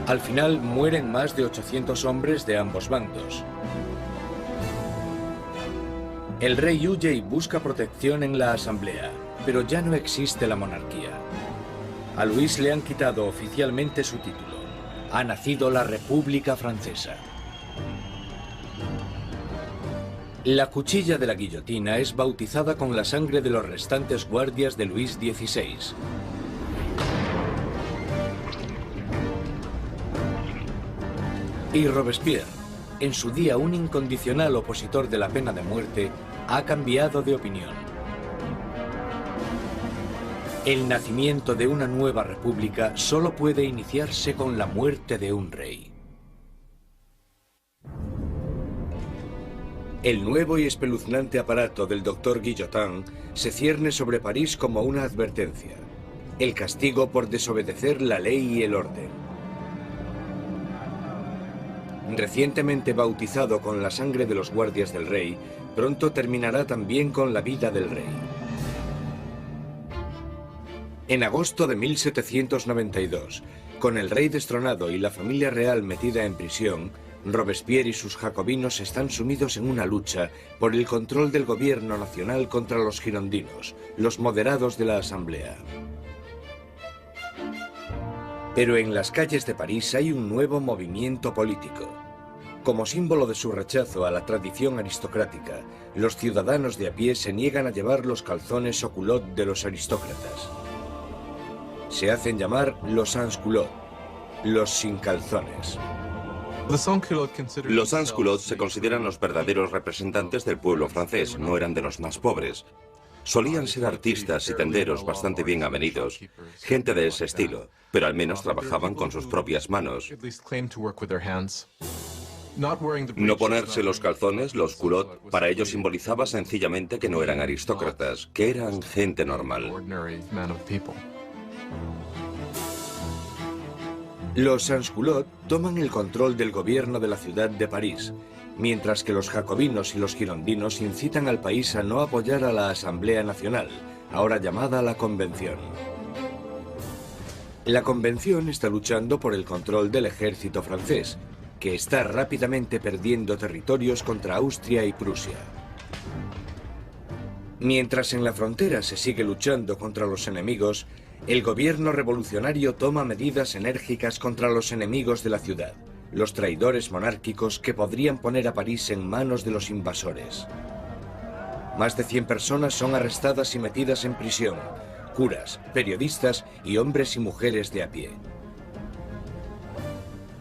Al final mueren más de 800 hombres de ambos bandos. El rey huye y busca protección en la Asamblea, pero ya no existe la monarquía. A Luis le han quitado oficialmente su título. Ha nacido la República Francesa. La cuchilla de la guillotina es bautizada con la sangre de los restantes guardias de Luis XVI. Y Robespierre, en su día un incondicional opositor de la pena de muerte, ha cambiado de opinión. El nacimiento de una nueva república solo puede iniciarse con la muerte de un rey. El nuevo y espeluznante aparato del doctor Guillotin se cierne sobre París como una advertencia. El castigo por desobedecer la ley y el orden. Recientemente bautizado con la sangre de los guardias del rey, pronto terminará también con la vida del rey. En agosto de 1792, con el rey destronado y la familia real metida en prisión, Robespierre y sus jacobinos están sumidos en una lucha por el control del gobierno nacional contra los girondinos, los moderados de la Asamblea. Pero en las calles de París hay un nuevo movimiento político. Como símbolo de su rechazo a la tradición aristocrática, los ciudadanos de a pie se niegan a llevar los calzones o culottes de los aristócratas. Se hacen llamar los sans-culottes, los sin calzones. Los sans-culottes se consideran los verdaderos representantes del pueblo francés, no eran de los más pobres. Solían ser artistas y tenderos bastante bien avenidos, gente de ese estilo, pero al menos trabajaban con sus propias manos. No ponerse los calzones, los culottes, para ellos simbolizaba sencillamente que no eran aristócratas, que eran gente normal. Los sans-culottes toman el control del gobierno de la ciudad de París, mientras que los jacobinos y los girondinos incitan al país a no apoyar a la Asamblea Nacional, ahora llamada la Convención. La Convención está luchando por el control del ejército francés, que está rápidamente perdiendo territorios contra Austria y Prusia. Mientras en la frontera se sigue luchando contra los enemigos, el gobierno revolucionario toma medidas enérgicas contra los enemigos de la ciudad, los traidores monárquicos que podrían poner a París en manos de los invasores. Más de 100 personas son arrestadas y metidas en prisión, curas, periodistas y hombres y mujeres de a pie.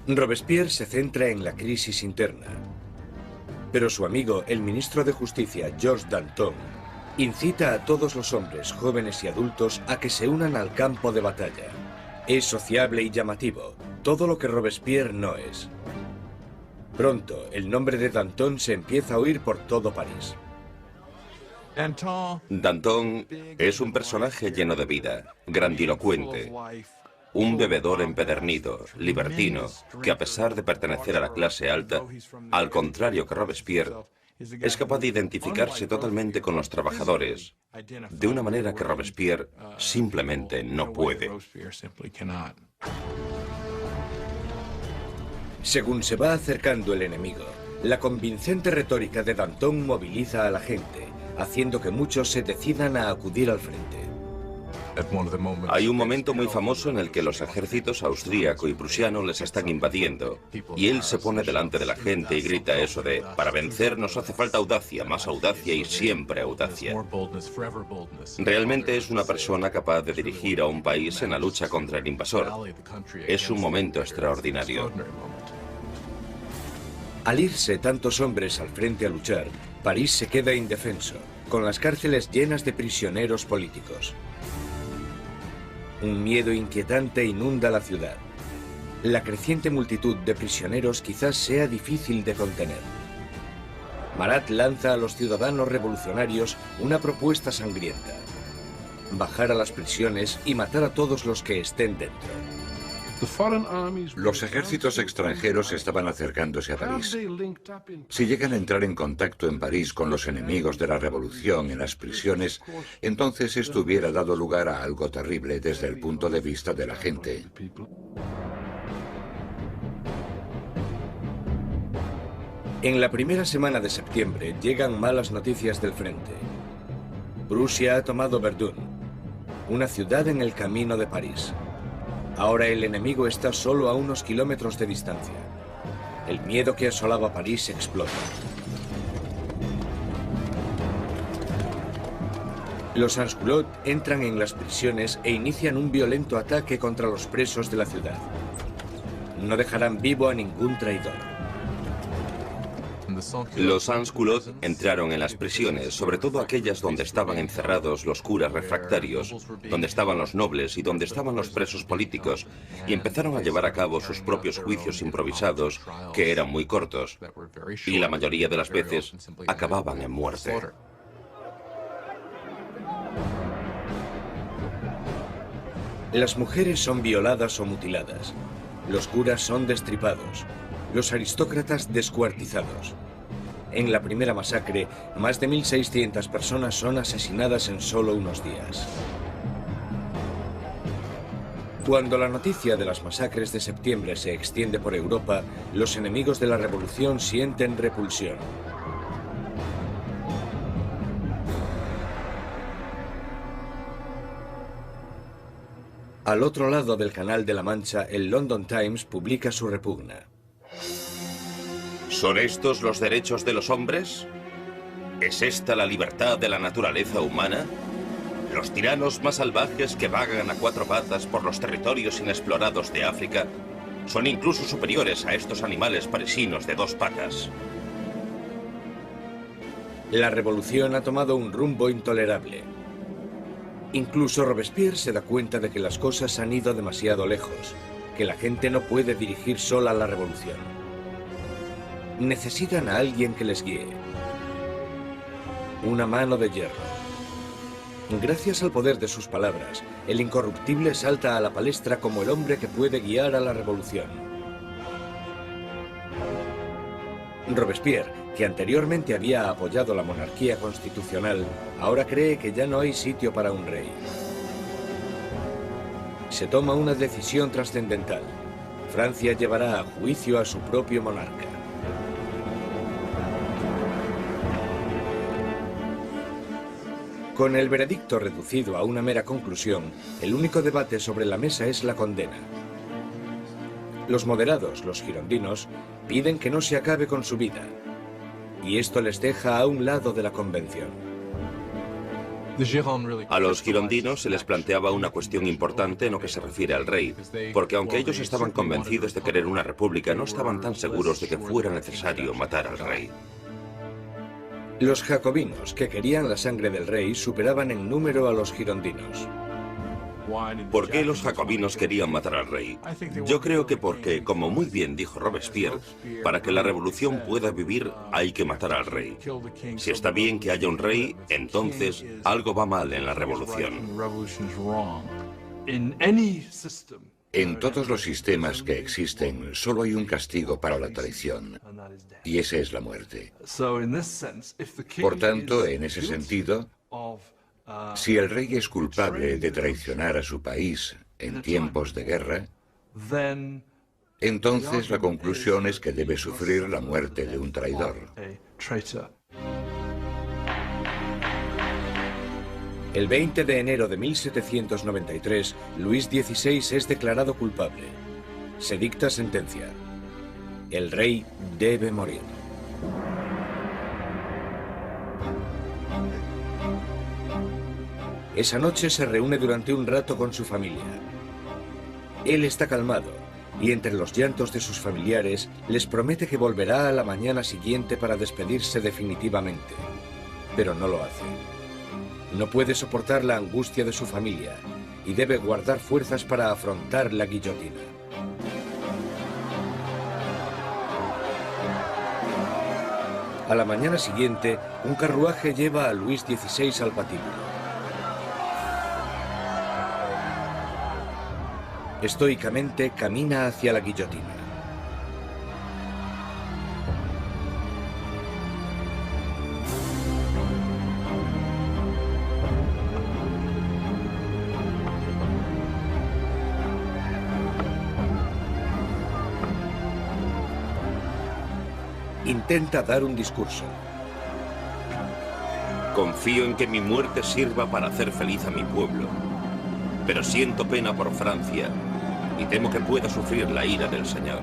Robespierre se centra en la crisis interna, pero su amigo, el ministro de Justicia, Georges Danton, incita a todos los hombres, jóvenes y adultos a que se unan al campo de batalla. Es sociable y llamativo, todo lo que Robespierre no es. Pronto, el nombre de Danton se empieza a oír por todo París. Danton es un personaje lleno de vida, grandilocuente, un bebedor empedernido, libertino, que a pesar de pertenecer a la clase alta, al contrario que Robespierre, es capaz de identificarse totalmente con los trabajadores, de una manera que Robespierre simplemente no puede. Según se va acercando el enemigo, la convincente retórica de Danton moviliza a la gente, haciendo que muchos se decidan a acudir al frente. Hay un momento muy famoso en el que los ejércitos austríaco y prusiano les están invadiendo, y él se pone delante de la gente y grita eso de: para vencer nos hace falta audacia, más audacia y siempre audacia. Realmente es una persona capaz de dirigir a un país en la lucha contra el invasor. Es un momento extraordinario. Al irse tantos hombres al frente a luchar, París se queda indefenso, con las cárceles llenas de prisioneros políticos. Un miedo inquietante inunda la ciudad. La creciente multitud de prisioneros quizás sea difícil de contener. Marat lanza a los ciudadanos revolucionarios una propuesta sangrienta: bajar a las prisiones y matar a todos los que estén dentro. Los ejércitos extranjeros estaban acercándose a París. Si llegan a entrar en contacto en París con los enemigos de la revolución en las prisiones, entonces esto hubiera dado lugar a algo terrible desde el punto de vista de la gente. En la primera semana de septiembre llegan malas noticias del frente. Prusia ha tomado Verdun, una ciudad en el camino de París. Ahora el enemigo está solo a unos kilómetros de distancia. El miedo que asolaba París explota. Los sans-culottes entran en las prisiones e inician un violento ataque contra los presos de la ciudad. No dejarán vivo a ningún traidor. Los sans-culottes entraron en las prisiones, sobre todo aquellas donde estaban encerrados los curas refractarios, donde estaban los nobles y donde estaban los presos políticos, y empezaron a llevar a cabo sus propios juicios improvisados, que eran muy cortos, y la mayoría de las veces acababan en muerte. Las mujeres son violadas o mutiladas, los curas son destripados, los aristócratas descuartizados. En la primera masacre, más de 1.600 personas son asesinadas en solo unos días. Cuando la noticia de las masacres de septiembre se extiende por Europa, los enemigos de la revolución sienten repulsión. Al otro lado del Canal de la Mancha, el London Times publica su repugna. ¿Son estos los derechos de los hombres? ¿Es esta la libertad de la naturaleza humana? Los tiranos más salvajes que vagan a cuatro patas por los territorios inexplorados de África son incluso superiores a estos animales parisinos de dos patas. La revolución ha tomado un rumbo intolerable. Incluso Robespierre se da cuenta de que las cosas han ido demasiado lejos, que la gente no puede dirigir sola la revolución. Necesitan a alguien que les guíe. Una mano de hierro. Gracias al poder de sus palabras, el incorruptible salta a la palestra como el hombre que puede guiar a la revolución. Robespierre, que anteriormente había apoyado la monarquía constitucional, ahora cree que ya no hay sitio para un rey. Se toma una decisión trascendental. Francia llevará a juicio a su propio monarca. Con el veredicto reducido a una mera conclusión, el único debate sobre la mesa es la condena. Los moderados, los girondinos, piden que no se acabe con su vida, y esto les deja a un lado de la convención. A los girondinos se les planteaba una cuestión importante en lo que se refiere al rey, porque aunque ellos estaban convencidos de querer una república, no estaban tan seguros de que fuera necesario matar al rey. Los jacobinos, que querían la sangre del rey, superaban en número a los girondinos. ¿Por qué los jacobinos querían matar al rey? Yo creo que porque, como muy bien dijo Robespierre, para que la revolución pueda vivir hay que matar al rey. Si está bien que haya un rey, entonces algo va mal en la revolución. En todos los sistemas que existen, solo hay un castigo para la traición, y ese es la muerte. Por tanto, en ese sentido, si el rey es culpable de traicionar a su país en tiempos de guerra, entonces la conclusión es que debe sufrir la muerte de un traidor. El 20 de enero de 1793, Luis XVI es declarado culpable. Se dicta sentencia. El rey debe morir. Esa noche se reúne durante un rato con su familia. Él está calmado y entre los llantos de sus familiares les promete que volverá a la mañana siguiente para despedirse definitivamente. Pero no lo hace. No puede soportar la angustia de su familia y debe guardar fuerzas para afrontar la guillotina. A la mañana siguiente, un carruaje lleva a Luis XVI al patíbulo. Estoicamente camina hacia la guillotina. Intenta dar un discurso. Confío en que mi muerte sirva para hacer feliz a mi pueblo. Pero siento pena por Francia y temo que pueda sufrir la ira del Señor.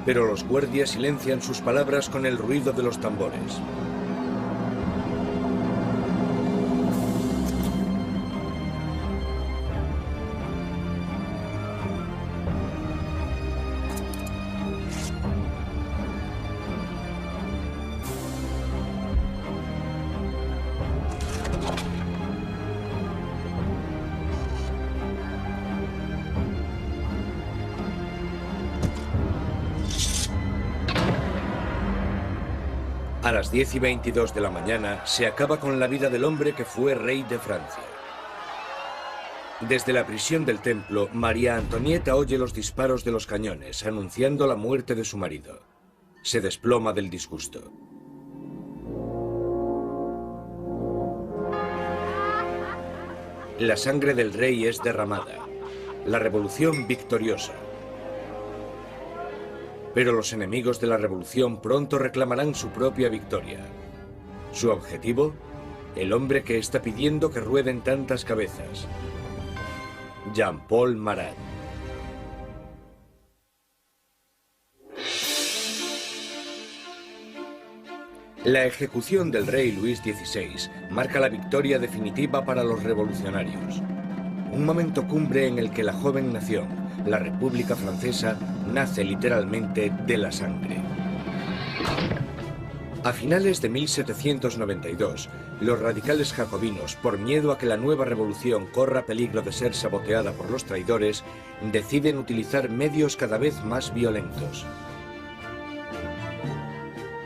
Pero los guardias silencian sus palabras con el ruido de los tambores. A las 10:22 de la mañana se acaba con la vida del hombre que fue rey de Francia. Desde la prisión del templo, María Antonieta oye los disparos de los cañones, anunciando la muerte de su marido. Se desploma del disgusto. La sangre del rey es derramada. la revolución victoriosa. Pero los enemigos de la revolución pronto reclamarán su propia victoria. Su objetivo, el hombre que está pidiendo que rueden tantas cabezas. Jean-Paul Marat. La ejecución del rey Luis XVI marca la victoria definitiva para los revolucionarios. Un momento cumbre en el que la joven nación, la República Francesa, nace literalmente de la sangre. A finales de 1792, los radicales jacobinos, por miedo a que la nueva revolución corra peligro de ser saboteada por los traidores, deciden utilizar medios cada vez más violentos.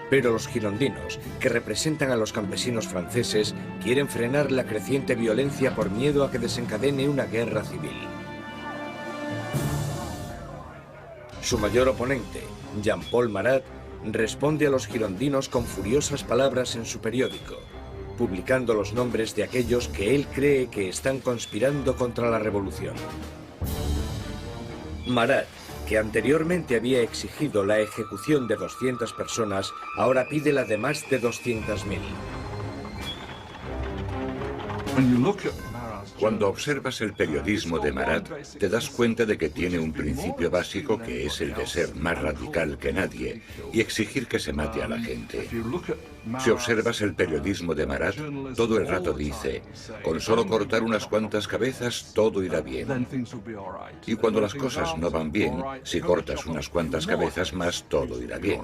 Pero los girondinos, que representan a los campesinos franceses, quieren frenar la creciente violencia por miedo a que desencadene una guerra civil. Su mayor oponente, Jean-Paul Marat, responde a los girondinos con furiosas palabras en su periódico, publicando los nombres de aquellos que él cree que están conspirando contra la revolución. Marat, que anteriormente había exigido la ejecución de 200 personas, ahora pide la de más de 200.000. Cuando observas el periodismo de Marat, te das cuenta de que tiene un principio básico que es el de ser más radical que nadie y exigir que se mate a la gente. Si observas el periodismo de Marat, todo el rato dice, con solo cortar unas cuantas cabezas todo irá bien. Y cuando las cosas no van bien, si cortas unas cuantas cabezas más, todo irá bien.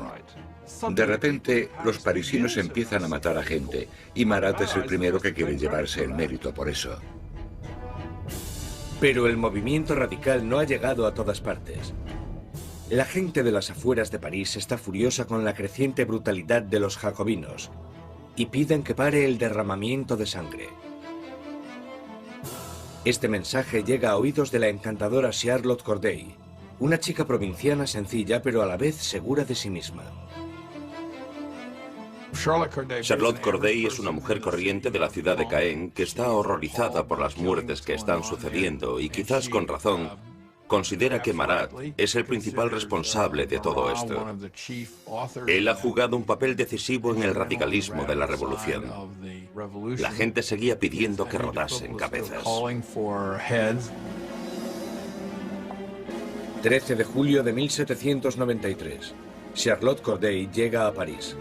De repente, los parisinos empiezan a matar a gente y Marat es el primero que quiere llevarse el mérito por eso. Pero el movimiento radical no ha llegado a todas partes. La gente de las afueras de París está furiosa con la creciente brutalidad de los jacobinos y piden que pare el derramamiento de sangre. Este mensaje llega a oídos de la encantadora Charlotte Corday, una chica provinciana sencilla pero a la vez segura de sí misma. Charlotte Corday es una mujer corriente de la ciudad de Caen que está horrorizada por las muertes que están sucediendo y quizás con razón considera que Marat es el principal responsable de todo esto. Él ha jugado un papel decisivo en el radicalismo de la revolución. La gente seguía pidiendo que rodasen cabezas. 13 de julio de 1793. Charlotte Corday llega a París.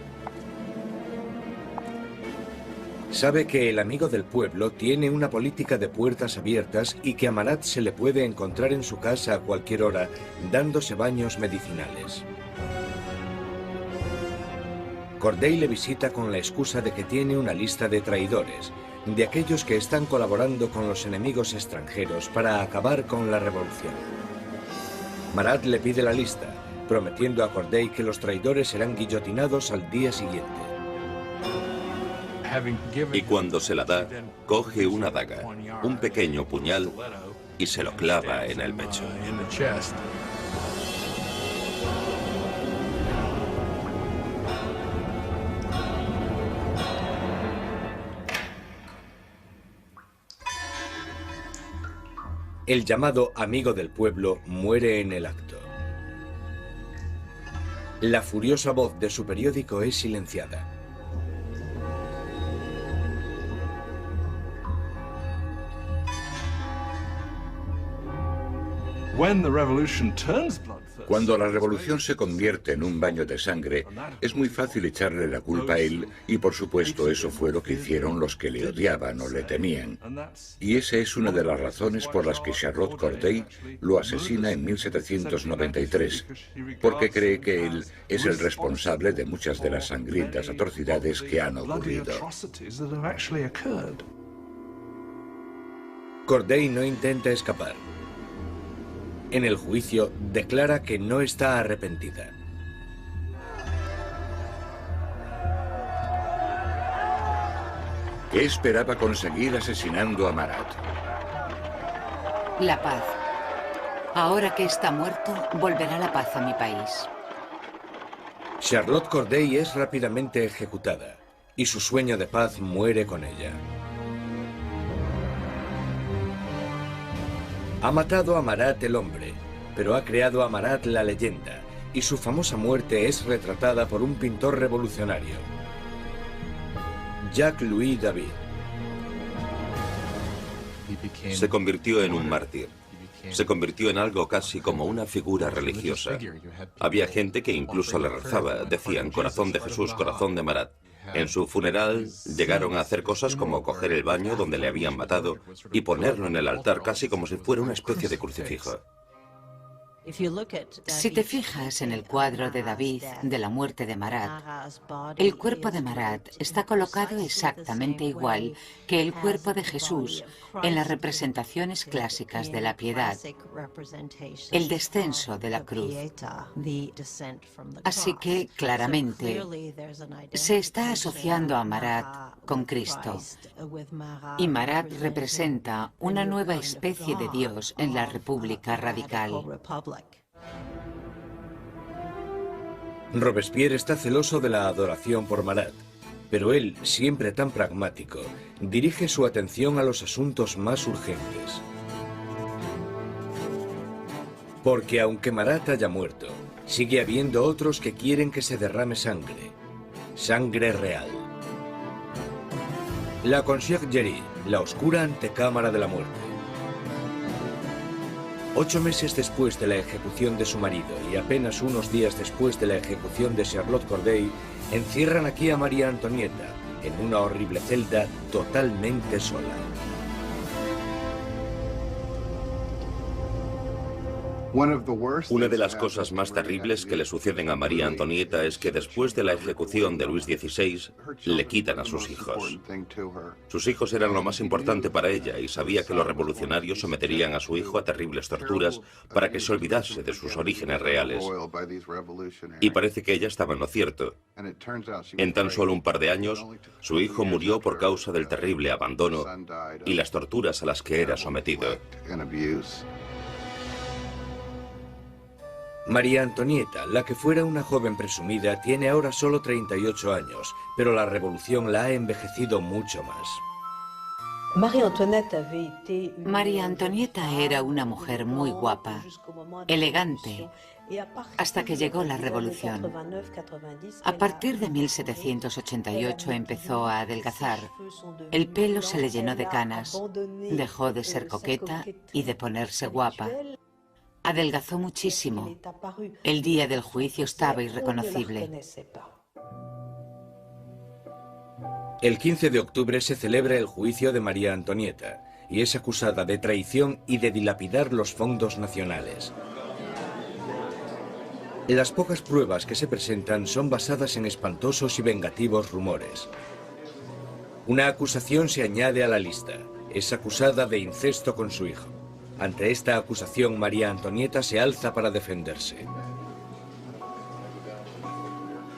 Sabe que el amigo del pueblo tiene una política de puertas abiertas y que a Marat se le puede encontrar en su casa a cualquier hora, dándose baños medicinales. Corday le visita con la excusa de que tiene una lista de traidores, de aquellos que están colaborando con los enemigos extranjeros para acabar con la revolución. Marat le pide la lista, prometiendo a Corday que los traidores serán guillotinados al día siguiente. Y cuando se la da, coge una daga, un pequeño puñal, y se lo clava en el pecho. El llamado amigo del pueblo muere en el acto. La furiosa voz de su periódico es silenciada. Cuando la revolución se convierte en un baño de sangre, es muy fácil echarle la culpa a él y por supuesto eso fue lo que hicieron los que le odiaban o le temían. Y esa es una de las razones por las que Charlotte Corday lo asesina en 1793, porque cree que él es el responsable de muchas de las sangrientas atrocidades que han ocurrido. Corday no intenta escapar. En el juicio, declara que no está arrepentida. ¿Qué esperaba conseguir asesinando a Marat? La paz. Ahora que está muerto, volverá la paz a mi país. Charlotte Corday es rápidamente ejecutada y su sueño de paz muere con ella. Ha matado a Marat el hombre, pero ha creado a Marat la leyenda, y su famosa muerte es retratada por un pintor revolucionario, Jacques-Louis David. Se convirtió en un mártir. Se convirtió en algo casi como una figura religiosa. Había gente que incluso le rezaba, decían corazón de Jesús, corazón de Marat. En su funeral llegaron a hacer cosas como coger el baño donde le habían matado y ponerlo en el altar casi como si fuera una especie de crucifijo. Si te fijas en el cuadro de David de la muerte de Marat, el cuerpo de Marat está colocado exactamente igual que el cuerpo de Jesús en las representaciones clásicas de la piedad, el descenso de la cruz. Así que, claramente, se está asociando a Marat con Cristo. Y Marat representa una nueva especie de Dios en la República Radical. Robespierre está celoso de la adoración por Marat, pero él, siempre tan pragmático, dirige su atención a los asuntos más urgentes. Porque aunque Marat haya muerto, sigue habiendo otros que quieren que se derrame sangre. Sangre real. La Conciergerie, la oscura antecámara de la muerte. 8 meses después de la ejecución de su marido y apenas unos días después de la ejecución de Charlotte Corday, encierran aquí a María Antonieta en una horrible celda totalmente sola. Una de las cosas más terribles que le suceden a María Antonieta es que después de la ejecución de Luis XVI, le quitan a sus hijos. Sus hijos eran lo más importante para ella y sabía que los revolucionarios someterían a su hijo a terribles torturas para que se olvidase de sus orígenes reales. Y parece que ella estaba en lo cierto. En tan solo un par de años, su hijo murió por causa del terrible abandono y las torturas a las que era sometido. María Antonieta, la que fuera una joven presumida, tiene ahora solo 38 años, pero la revolución la ha envejecido mucho más. María Antonieta era una mujer muy guapa, elegante, hasta que llegó la revolución. A partir de 1788 empezó a adelgazar. El pelo se le llenó de canas, dejó de ser coqueta y de ponerse guapa. Adelgazó muchísimo. El día del juicio estaba irreconocible. El 15 de octubre se celebra el juicio de María Antonieta y es acusada de traición y de dilapidar los fondos nacionales. Las pocas pruebas que se presentan son basadas en espantosos y vengativos rumores. Una acusación se añade a la lista. Es acusada de incesto con su hijo. Ante esta acusación, María Antonieta se alza para defenderse.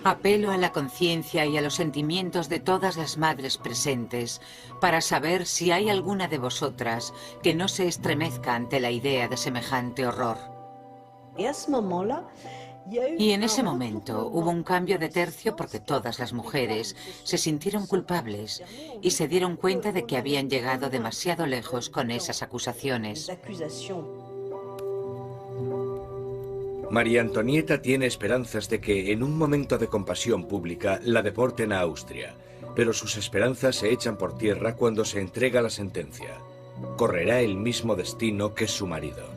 Apelo a la conciencia y a los sentimientos de todas las madres presentes para saber si hay alguna de vosotras que no se estremezca ante la idea de semejante horror. Y en ese momento hubo un cambio de tercio porque todas las mujeres se sintieron culpables y se dieron cuenta de que habían llegado demasiado lejos con esas acusaciones. María Antonieta tiene esperanzas de que, en un momento de compasión pública, la deporten a Austria, pero sus esperanzas se echan por tierra cuando se entrega la sentencia. Correrá el mismo destino que su marido.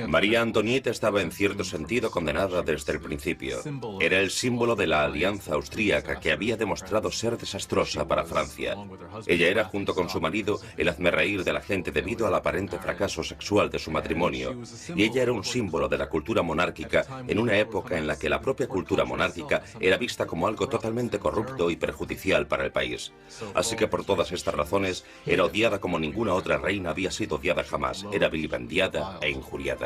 María Antonieta estaba en cierto sentido condenada desde el principio. Era el símbolo de la alianza austríaca que había demostrado ser desastrosa para Francia. Ella era, junto con su marido, el hazmerreír de la gente debido al aparente fracaso sexual de su matrimonio. Y ella era un símbolo de la cultura monárquica en una época en la que la propia cultura monárquica era vista como algo totalmente corrupto y perjudicial para el país. Así que por todas estas razones, era odiada como ninguna otra reina había sido odiada jamás. Era vilipendiada e injuriada.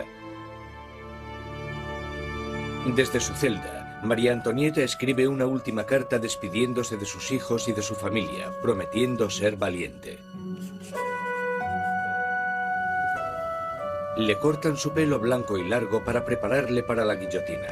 Desde su celda, María Antonieta escribe una última carta despidiéndose de sus hijos y de su familia, prometiendo ser valiente. Le cortan su pelo blanco y largo para prepararle para la guillotina.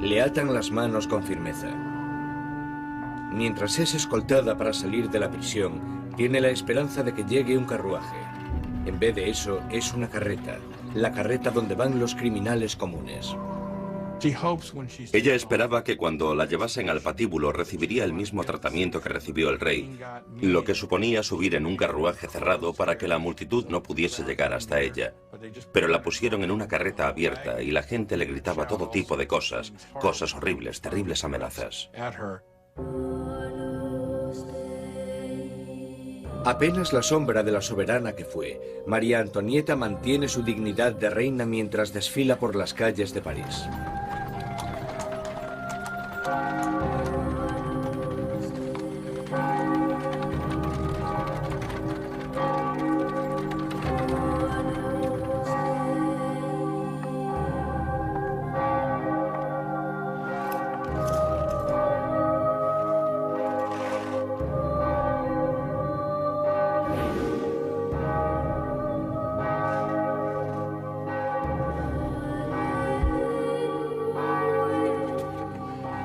Le atan las manos con firmeza. Mientras es escoltada para salir de la prisión, tiene la esperanza de que llegue un carruaje. En vez de eso, es una carreta, la carreta donde van los criminales comunes. Ella esperaba que cuando la llevasen al patíbulo recibiría el mismo tratamiento que recibió el rey, lo que suponía subir en un carruaje cerrado para que la multitud no pudiese llegar hasta ella. Pero la pusieron en una carreta abierta y la gente le gritaba todo tipo de cosas, cosas horribles, terribles amenazas. Apenas la sombra de la soberana que fue, María Antonieta mantiene su dignidad de reina mientras desfila por las calles de París.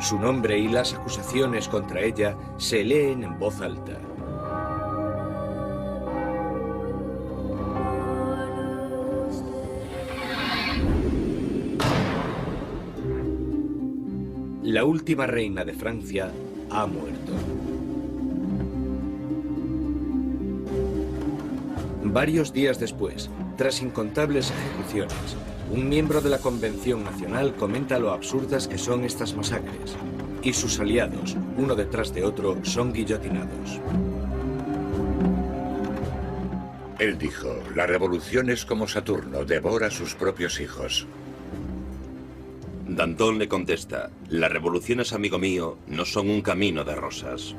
Su nombre y las acusaciones contra ella se leen en voz alta. La última reina de Francia ha muerto. Varios días después, tras incontables ejecuciones, un miembro de la Convención Nacional comenta lo absurdas que son estas masacres, y sus aliados, uno detrás de otro, son guillotinados. Él dijo, la revolución es como Saturno, devora a sus propios hijos. Danton le contesta, las revoluciones, amigo mío, no son un camino de rosas.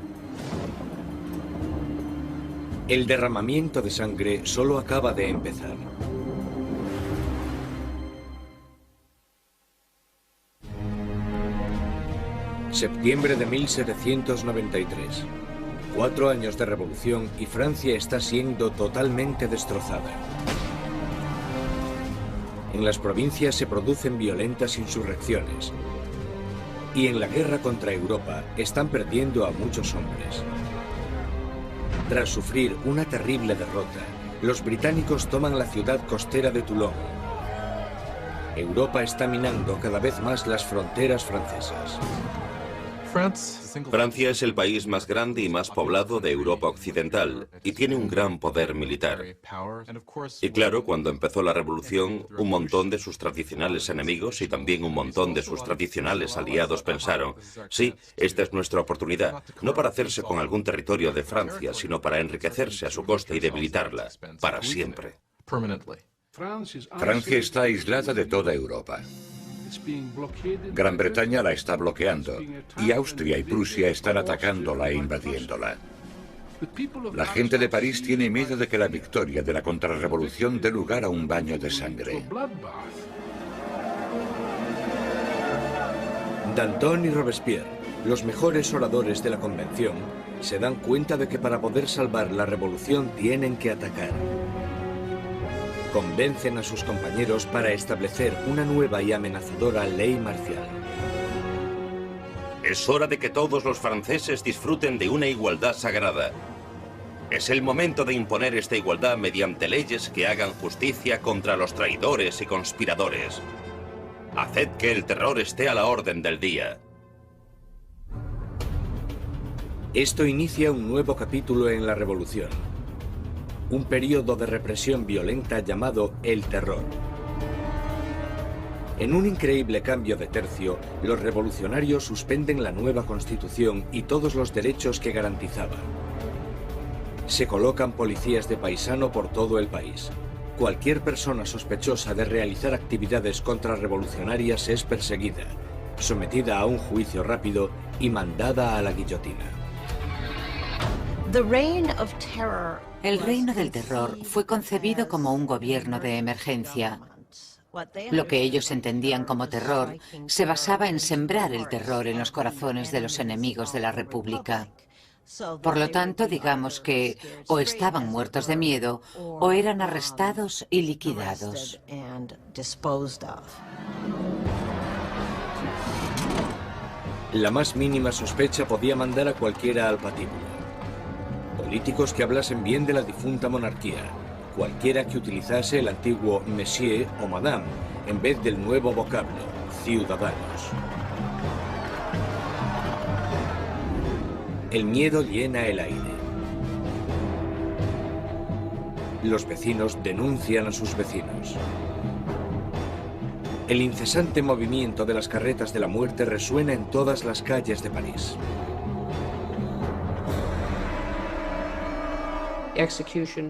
El derramamiento de sangre solo acaba de empezar. Septiembre de 1793. 4 años de revolución y Francia está siendo totalmente destrozada. En las provincias se producen violentas insurrecciones. Y en la guerra contra Europa están perdiendo a muchos hombres. Tras sufrir una terrible derrota, los británicos toman la ciudad costera de Toulon. Europa está minando cada vez más las fronteras francesas. Francia es el país más grande y más poblado de Europa Occidental y tiene un gran poder militar. Y claro, cuando empezó la revolución, un montón de sus tradicionales enemigos y también un montón de sus tradicionales aliados pensaron, sí, esta es nuestra oportunidad, no para hacerse con algún territorio de Francia, sino para enriquecerse a su costa y debilitarla, para siempre. Francia está aislada de toda Europa. Gran Bretaña la está bloqueando y Austria y Prusia están atacándola e invadiéndola. La gente de París tiene miedo de que la victoria de la contrarrevolución dé lugar a un baño de sangre. Danton y Robespierre, los mejores oradores de la Convención, se dan cuenta de que para poder salvar la revolución tienen que atacar. Convencen a sus compañeros para establecer una nueva y amenazadora ley marcial. Es hora de que todos los franceses disfruten de una igualdad sagrada. Es el momento de imponer esta igualdad mediante leyes que hagan justicia contra los traidores y conspiradores. Haced que el terror esté a la orden del día. Esto inicia un nuevo capítulo en la revolución. Un periodo de represión violenta llamado el terror. En un increíble cambio de tercio, los revolucionarios suspenden la nueva constitución y todos los derechos que garantizaban. Se colocan policías de paisano por todo el país. Cualquier persona sospechosa de realizar actividades contrarrevolucionarias es perseguida, sometida a un juicio rápido y mandada a la guillotina. El reino del terror fue concebido como un gobierno de emergencia. Lo que ellos entendían como terror se basaba en sembrar el terror en los corazones de los enemigos de la República. Por lo tanto, digamos que o estaban muertos de miedo o eran arrestados y liquidados. La más mínima sospecha podía mandar a cualquiera al patíbulo. Políticos que hablasen bien de la difunta monarquía, cualquiera que utilizase el antiguo monsieur o madame en vez del nuevo vocablo, ciudadanos. El miedo llena el aire. Los vecinos denuncian a sus vecinos. El incesante movimiento de las carretas de la muerte resuena en todas las calles de París.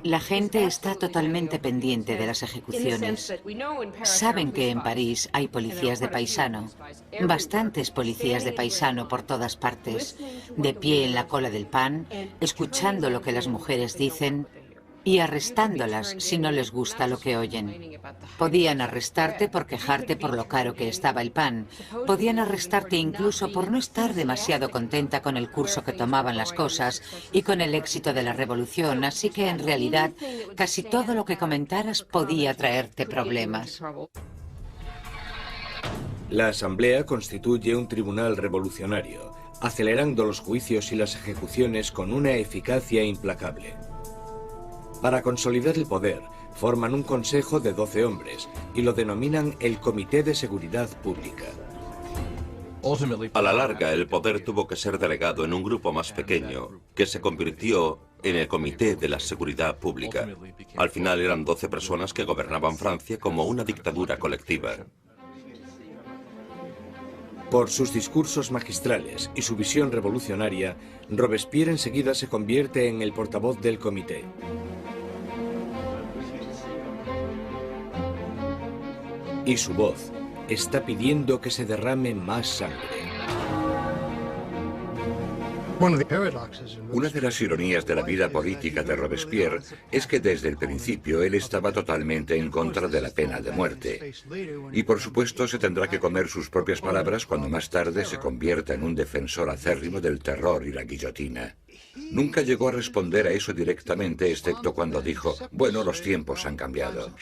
La gente está totalmente pendiente de las ejecuciones. Saben que en París hay policías de paisano, bastantes policías de paisano por todas partes, de pie en la cola del pan, escuchando lo que las mujeres dicen y arrestándolas si no les gusta lo que oyen. Podían arrestarte por quejarte por lo caro que estaba el pan. Podían arrestarte incluso por no estar demasiado contenta con el curso que tomaban las cosas y con el éxito de la revolución, así que en realidad casi todo lo que comentaras podía traerte problemas. La Asamblea constituye un tribunal revolucionario, acelerando los juicios y las ejecuciones con una eficacia implacable. Para consolidar el poder, forman un consejo de 12 hombres y lo denominan el Comité de Seguridad Pública. A la larga, el poder tuvo que ser delegado en un grupo más pequeño, que se convirtió en el Comité de la Seguridad Pública. Al final eran 12 personas que gobernaban Francia como una dictadura colectiva. Por sus discursos magistrales y su visión revolucionaria, Robespierre enseguida se convierte en el portavoz del comité. Y su voz está pidiendo que se derrame más sangre. Una de las ironías de la vida política de Robespierre es que desde el principio él estaba totalmente en contra de la pena de muerte. Y por supuesto se tendrá que comer sus propias palabras cuando más tarde se convierta en un defensor acérrimo del terror y la guillotina. Nunca llegó a responder a eso directamente, excepto cuando dijo, bueno, los tiempos han cambiado.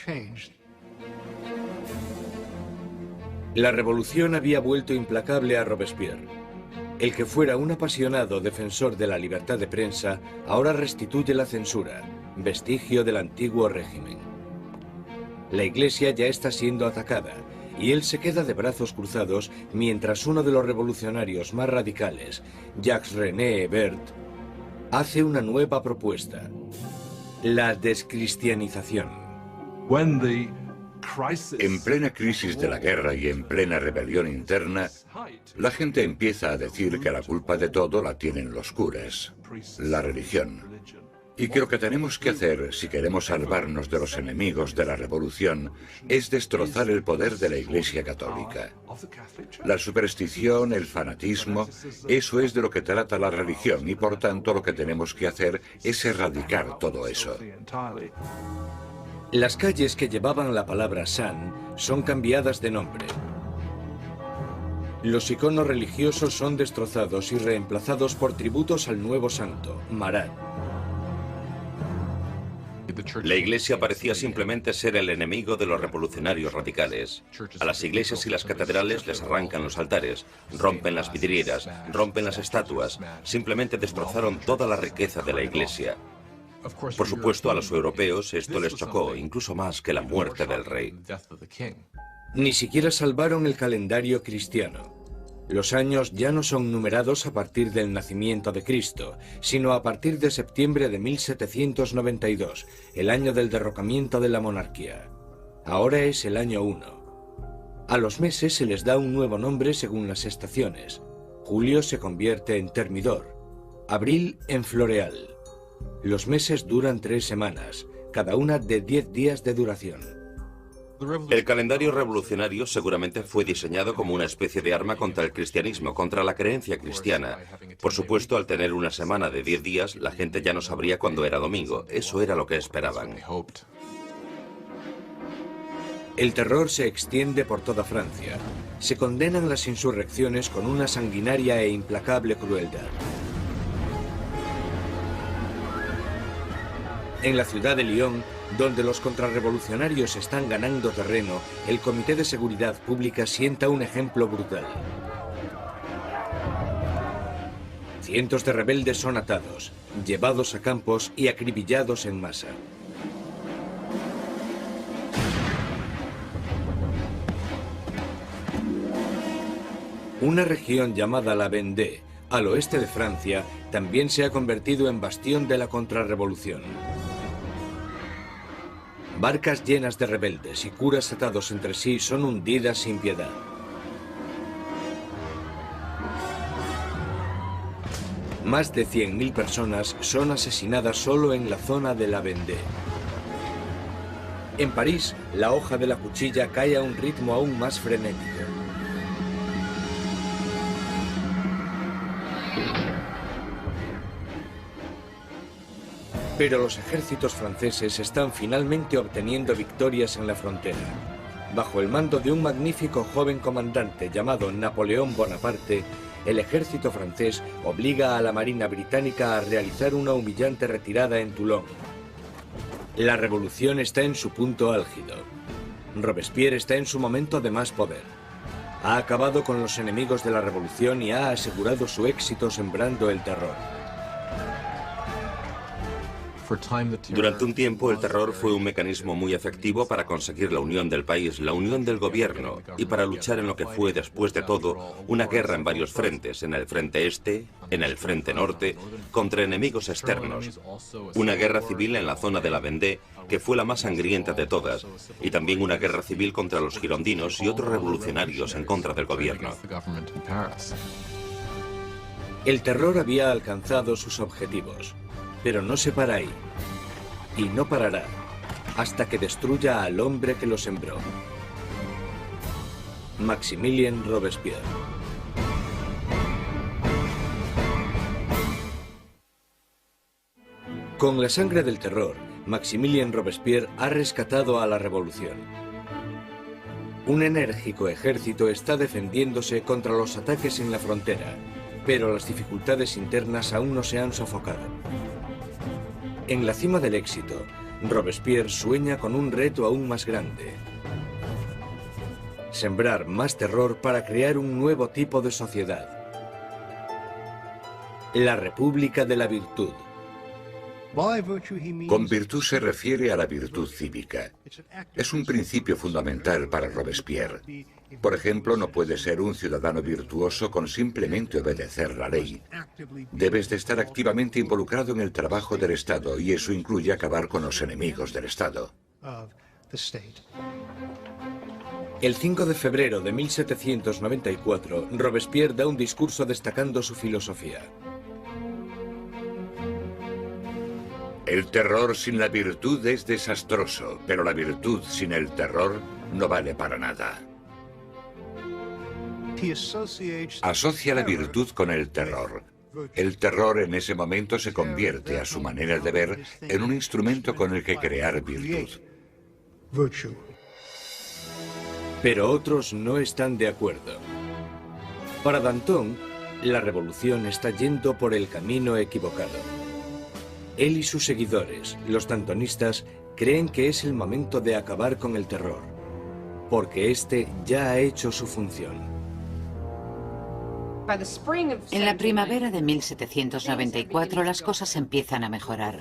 La revolución había vuelto implacable a Robespierre. El que fuera un apasionado defensor de la libertad de prensa ahora restituye la censura, vestigio del antiguo régimen. La Iglesia ya está siendo atacada y él se queda de brazos cruzados mientras uno de los revolucionarios más radicales, Jacques-René Hebert, hace una nueva propuesta: la descristianización. En plena crisis de la guerra y en plena rebelión interna, la gente empieza a decir que la culpa de todo la tienen los curas, la religión. Y que lo que tenemos que hacer, si queremos salvarnos de los enemigos de la revolución, es destrozar el poder de la Iglesia Católica. La superstición, el fanatismo, eso es de lo que trata la religión y por tanto lo que tenemos que hacer es erradicar todo eso. Las calles que llevaban la palabra San son cambiadas de nombre. Los iconos religiosos son destrozados y reemplazados por tributos al nuevo santo, Marat. La Iglesia parecía simplemente ser el enemigo de los revolucionarios radicales. A las iglesias y las catedrales les arrancan los altares, rompen las vidrieras, rompen las estatuas, simplemente destrozaron toda la riqueza de la Iglesia. Por supuesto, a los europeos esto les chocó, incluso más que la muerte del rey. Ni siquiera salvaron el calendario cristiano. Los años ya no son numerados a partir del nacimiento de Cristo, sino a partir de septiembre de 1792, el año del derrocamiento de la monarquía. Ahora es el año 1. A los meses se les da un nuevo nombre según las estaciones. Julio se convierte en Termidor, abril en Floreal. Los meses duran 3 semanas, cada una de 10 días de duración. El calendario revolucionario seguramente fue diseñado como una especie de arma contra el cristianismo, contra la creencia cristiana. Por supuesto, al tener una semana de 10 días, la gente ya no sabría cuándo era domingo. Eso era lo que esperaban. El terror se extiende por toda Francia. Se condenan las insurrecciones con una sanguinaria e implacable crueldad. En la ciudad de Lyon, donde los contrarrevolucionarios están ganando terreno, el Comité de Seguridad Pública sienta un ejemplo brutal. Cientos de rebeldes son atados, llevados a campos y acribillados en masa. Una región llamada la Vendée, al oeste de Francia, también se ha convertido en bastión de la contrarrevolución. Barcas llenas de rebeldes y curas atados entre sí son hundidas sin piedad. Más de 100.000 personas son asesinadas solo en la zona de la Vendée. En París, la hoja de la cuchilla cae a un ritmo aún más frenético. Pero los ejércitos franceses están finalmente obteniendo victorias en la frontera. Bajo el mando de un magnífico joven comandante llamado Napoleón Bonaparte, el ejército francés obliga a la Marina británica a realizar una humillante retirada en Toulon. La revolución está en su punto álgido. Robespierre está en su momento de más poder. Ha acabado con los enemigos de la revolución y ha asegurado su éxito sembrando el terror. Durante un tiempo, el terror fue un mecanismo muy efectivo para conseguir la unión del país, la unión del gobierno, y para luchar en lo que fue, después de todo, una guerra en varios frentes, en el frente este, en el frente norte, contra enemigos externos. Una guerra civil en la zona de la Vendée, que fue la más sangrienta de todas, y también una guerra civil contra los girondinos y otros revolucionarios en contra del gobierno. El terror había alcanzado sus objetivos. Pero no se para ahí, y no parará, hasta que destruya al hombre que lo sembró. Maximilien Robespierre. Con la sangre del terror, Maximilien Robespierre ha rescatado a la revolución. Un enérgico ejército está defendiéndose contra los ataques en la frontera, pero las dificultades internas aún no se han sofocado. En la cima del éxito, Robespierre sueña con un reto aún más grande. Sembrar más terror para crear un nuevo tipo de sociedad. La República de la Virtud. Con virtud se refiere a la virtud cívica. Es un principio fundamental para Robespierre. Por ejemplo, no puedes ser un ciudadano virtuoso con simplemente obedecer la ley. Debes de estar activamente involucrado en el trabajo del Estado, y eso incluye acabar con los enemigos del Estado. El 5 de febrero de 1794, Robespierre da un discurso destacando su filosofía. El terror sin la virtud es desastroso, pero la virtud sin el terror no vale para nada. Asocia la virtud con el terror. El terror en ese momento se convierte, a su manera de ver, en un instrumento con el que crear virtud. Pero otros no están de acuerdo. Para Danton, la revolución está yendo por el camino equivocado. Él y sus seguidores, los dantonistas, creen que es el momento de acabar con el terror, porque este ya ha hecho su función. En la primavera de 1794 las cosas empiezan a mejorar.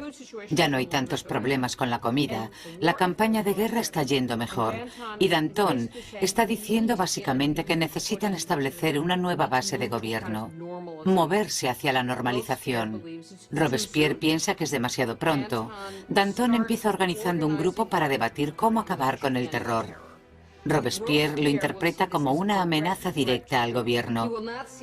Ya no hay tantos problemas con la comida, la campaña de guerra está yendo mejor y Danton está diciendo básicamente que necesitan establecer una nueva base de gobierno, moverse hacia la normalización. Robespierre piensa que es demasiado pronto. Danton empieza organizando un grupo para debatir cómo acabar con el terror. Robespierre lo interpreta como una amenaza directa al gobierno.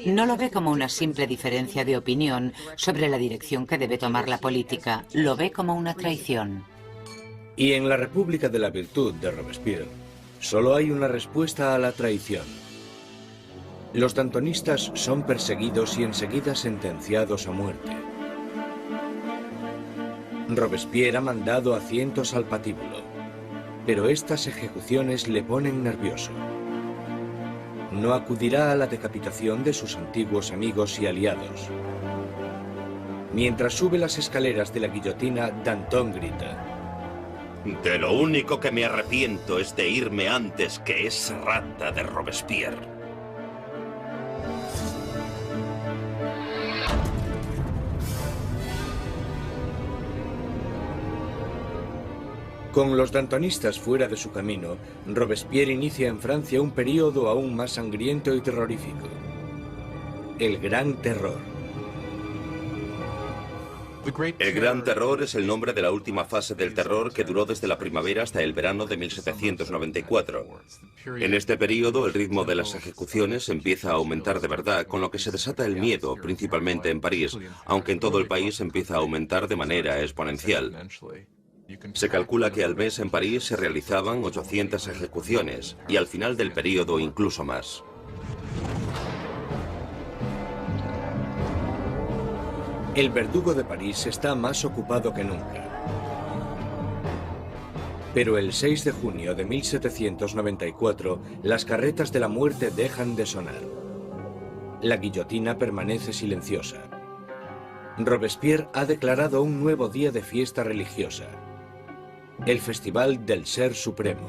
No lo ve como una simple diferencia de opinión sobre la dirección que debe tomar la política. Lo ve como una traición. Y en la República de la Virtud de Robespierre, solo hay una respuesta a la traición. Los dantonistas son perseguidos y enseguida sentenciados a muerte. Robespierre ha mandado a cientos al patíbulo. Pero estas ejecuciones le ponen nervioso. No acudirá a la decapitación de sus antiguos amigos y aliados. Mientras sube las escaleras de la guillotina, Danton grita: De lo único que me arrepiento es de irme antes que esa rata de Robespierre. Con los dantonistas fuera de su camino, Robespierre inicia en Francia un período aún más sangriento y terrorífico. El Gran Terror. El Gran Terror es el nombre de la última fase del terror que duró desde la primavera hasta el verano de 1794. En este periodo, el ritmo de las ejecuciones empieza a aumentar de verdad, con lo que se desata el miedo, principalmente en París, aunque en todo el país empieza a aumentar de manera exponencial. Se calcula que al mes en París se realizaban 800 ejecuciones, y al final del periodo incluso más. El verdugo de París está más ocupado que nunca. Pero el 6 de junio de 1794, las carretas de la muerte dejan de sonar. La guillotina permanece silenciosa. Robespierre ha declarado un nuevo día de fiesta religiosa, el Festival del Ser Supremo.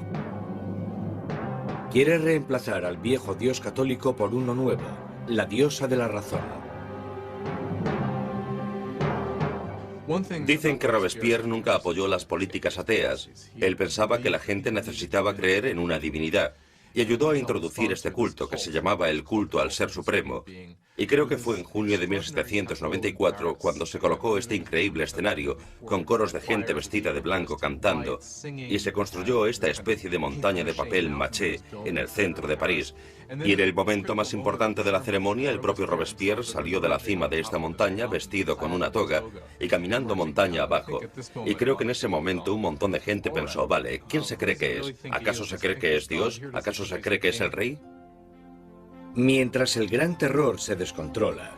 Quiere reemplazar al viejo dios católico por uno nuevo, la diosa de la razón. Dicen que Robespierre nunca apoyó las políticas ateas. Él pensaba que la gente necesitaba creer en una divinidad y ayudó a introducir este culto que se llamaba el culto al Ser Supremo. Y creo que fue en junio de 1794 cuando se colocó este increíble escenario, con coros de gente vestida de blanco cantando, y se construyó esta especie de montaña de papel maché en el centro de París. Y en el momento más importante de la ceremonia, el propio Robespierre salió de la cima de esta montaña vestido con una toga y caminando montaña abajo. Y creo que en ese momento un montón de gente pensó, vale, ¿quién se cree que es? ¿Acaso se cree que es Dios? ¿Acaso se cree que es el rey? Mientras el Gran Terror se descontrola,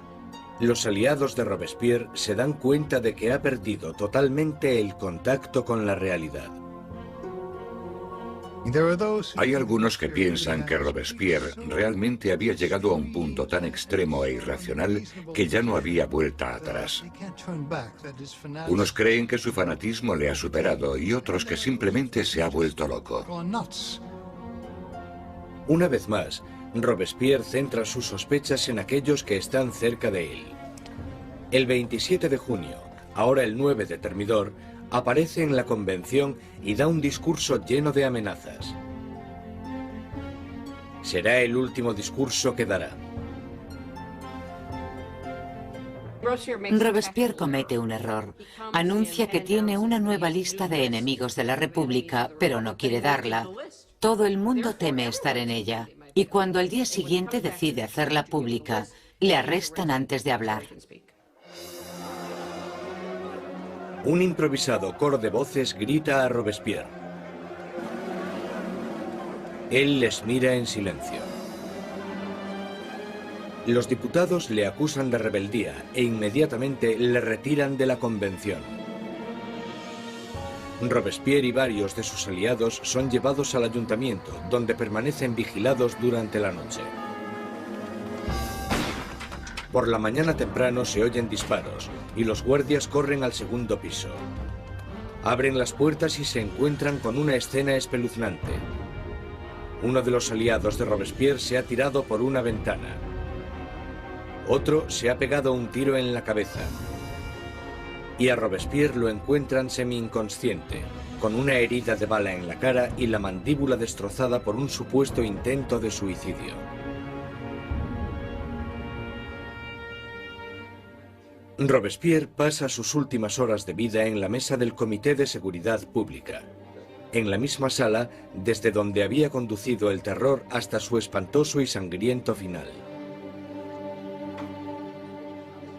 los aliados de Robespierre se dan cuenta de que ha perdido totalmente el contacto con la realidad. Hay algunos que piensan que Robespierre realmente había llegado a un punto tan extremo e irracional que ya no había vuelta atrás. Unos creen que su fanatismo le ha superado y otros que simplemente se ha vuelto loco. Una vez más, Robespierre centra sus sospechas en aquellos que están cerca de él. El 27 de junio, ahora el 9 de Thermidor, aparece en la convención y da un discurso lleno de amenazas. Será el último discurso que dará. Robespierre comete un error. Anuncia que tiene una nueva lista de enemigos de la República, pero no quiere darla. Todo el mundo teme estar en ella. Y cuando al día siguiente decide hacerla pública, le arrestan antes de hablar. Un improvisado coro de voces grita a Robespierre. Él les mira en silencio. Los diputados le acusan de rebeldía e inmediatamente le retiran de la convención. Robespierre y varios de sus aliados son llevados al ayuntamiento, donde permanecen vigilados durante la noche. Por la mañana temprano se oyen disparos y los guardias corren al segundo piso. Abren las puertas y se encuentran con una escena espeluznante. Uno de los aliados de Robespierre se ha tirado por una ventana. Otro se ha pegado un tiro en la cabeza. Y a Robespierre lo encuentran semi-inconsciente, con una herida de bala en la cara y la mandíbula destrozada por un supuesto intento de suicidio. Robespierre pasa sus últimas horas de vida en la mesa del Comité de Seguridad Pública, en la misma sala desde donde había conducido el terror hasta su espantoso y sangriento final.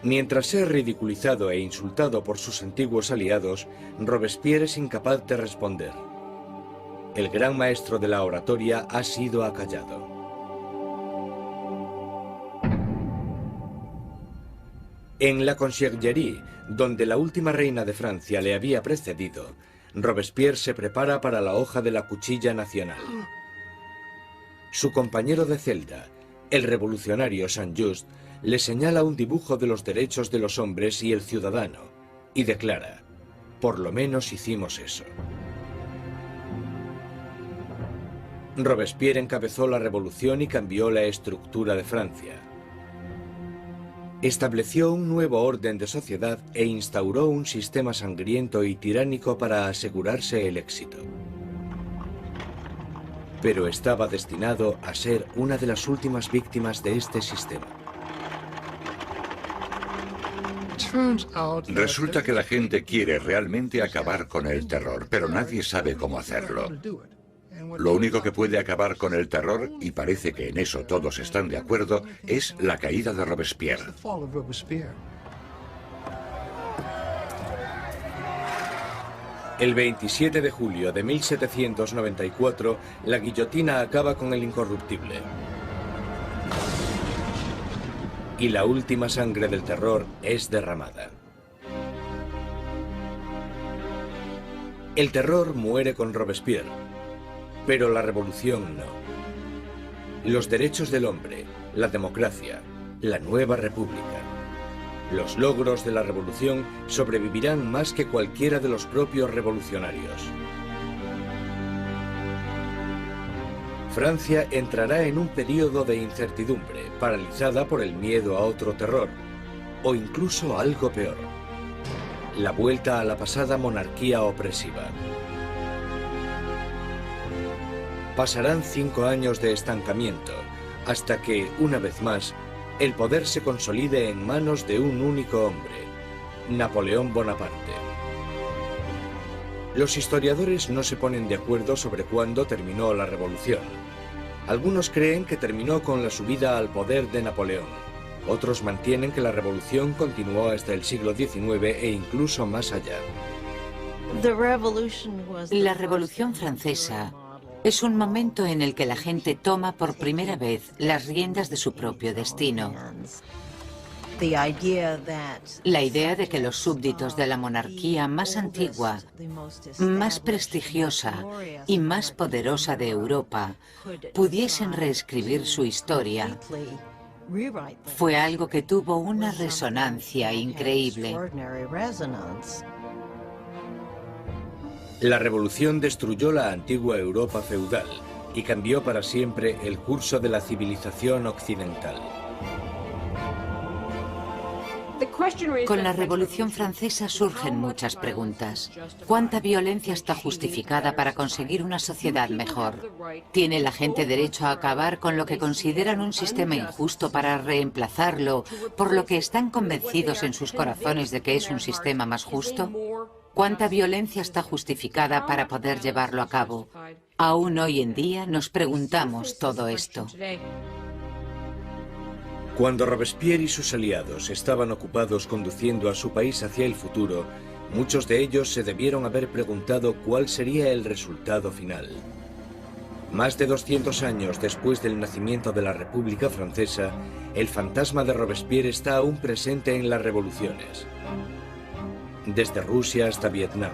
Mientras es ridiculizado e insultado por sus antiguos aliados, Robespierre es incapaz de responder. El gran maestro de la oratoria ha sido acallado. En la Conciergerie, donde la última reina de Francia le había precedido, Robespierre se prepara para la hoja de la cuchilla nacional. Su compañero de celda, el revolucionario Saint-Just, le señala un dibujo de los derechos de los hombres y el ciudadano, y declara, por lo menos hicimos eso. Robespierre encabezó la revolución y cambió la estructura de Francia. Estableció un nuevo orden de sociedad e instauró un sistema sangriento y tiránico para asegurarse el éxito. Pero estaba destinado a ser una de las últimas víctimas de este sistema. Resulta que la gente quiere realmente acabar con el terror, pero nadie sabe cómo hacerlo. Lo único que puede acabar con el terror, y parece que en eso todos están de acuerdo, es la caída de Robespierre. El 27 de julio de 1794, la guillotina acaba con el incorruptible. Y la última sangre del terror es derramada. El terror muere con Robespierre, pero la revolución no. Los derechos del hombre, la democracia, la nueva república. Los logros de la revolución sobrevivirán más que cualquiera de los propios revolucionarios. Francia entrará en un periodo de incertidumbre, paralizada por el miedo a otro terror, o incluso algo peor: la vuelta a la pasada monarquía opresiva. Pasarán 5 años de estancamiento, hasta que, una vez más, el poder se consolide en manos de un único hombre, Napoleón Bonaparte. Los historiadores no se ponen de acuerdo sobre cuándo terminó la revolución. Algunos creen que terminó con la subida al poder de Napoleón. Otros mantienen que la revolución continuó hasta el siglo XIX e incluso más allá. La Revolución Francesa es un momento en el que la gente toma por primera vez las riendas de su propio destino. La idea de que los súbditos de la monarquía más antigua, más prestigiosa y más poderosa de Europa pudiesen reescribir su historia fue algo que tuvo una resonancia increíble. La revolución destruyó la antigua Europa feudal y cambió para siempre el curso de la civilización occidental. Con la Revolución Francesa surgen muchas preguntas. ¿Cuánta violencia está justificada para conseguir una sociedad mejor? ¿Tiene la gente derecho a acabar con lo que consideran un sistema injusto para reemplazarlo por lo que están convencidos en sus corazones de que es un sistema más justo? ¿Cuánta violencia está justificada para poder llevarlo a cabo? Aún hoy en día nos preguntamos todo esto. Cuando Robespierre y sus aliados estaban ocupados conduciendo a su país hacia el futuro, muchos de ellos se debieron haber preguntado cuál sería el resultado final. Más de 200 años después del nacimiento de la República Francesa, el fantasma de Robespierre está aún presente en las revoluciones. Desde Rusia hasta Vietnam,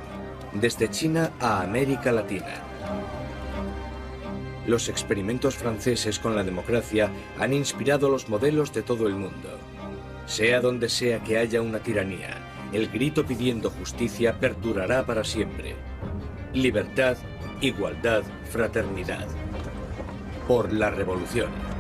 desde China a América Latina. Los experimentos franceses con la democracia han inspirado los modelos de todo el mundo. Sea donde sea que haya una tiranía, el grito pidiendo justicia perdurará para siempre. Libertad, igualdad, fraternidad. Por la revolución.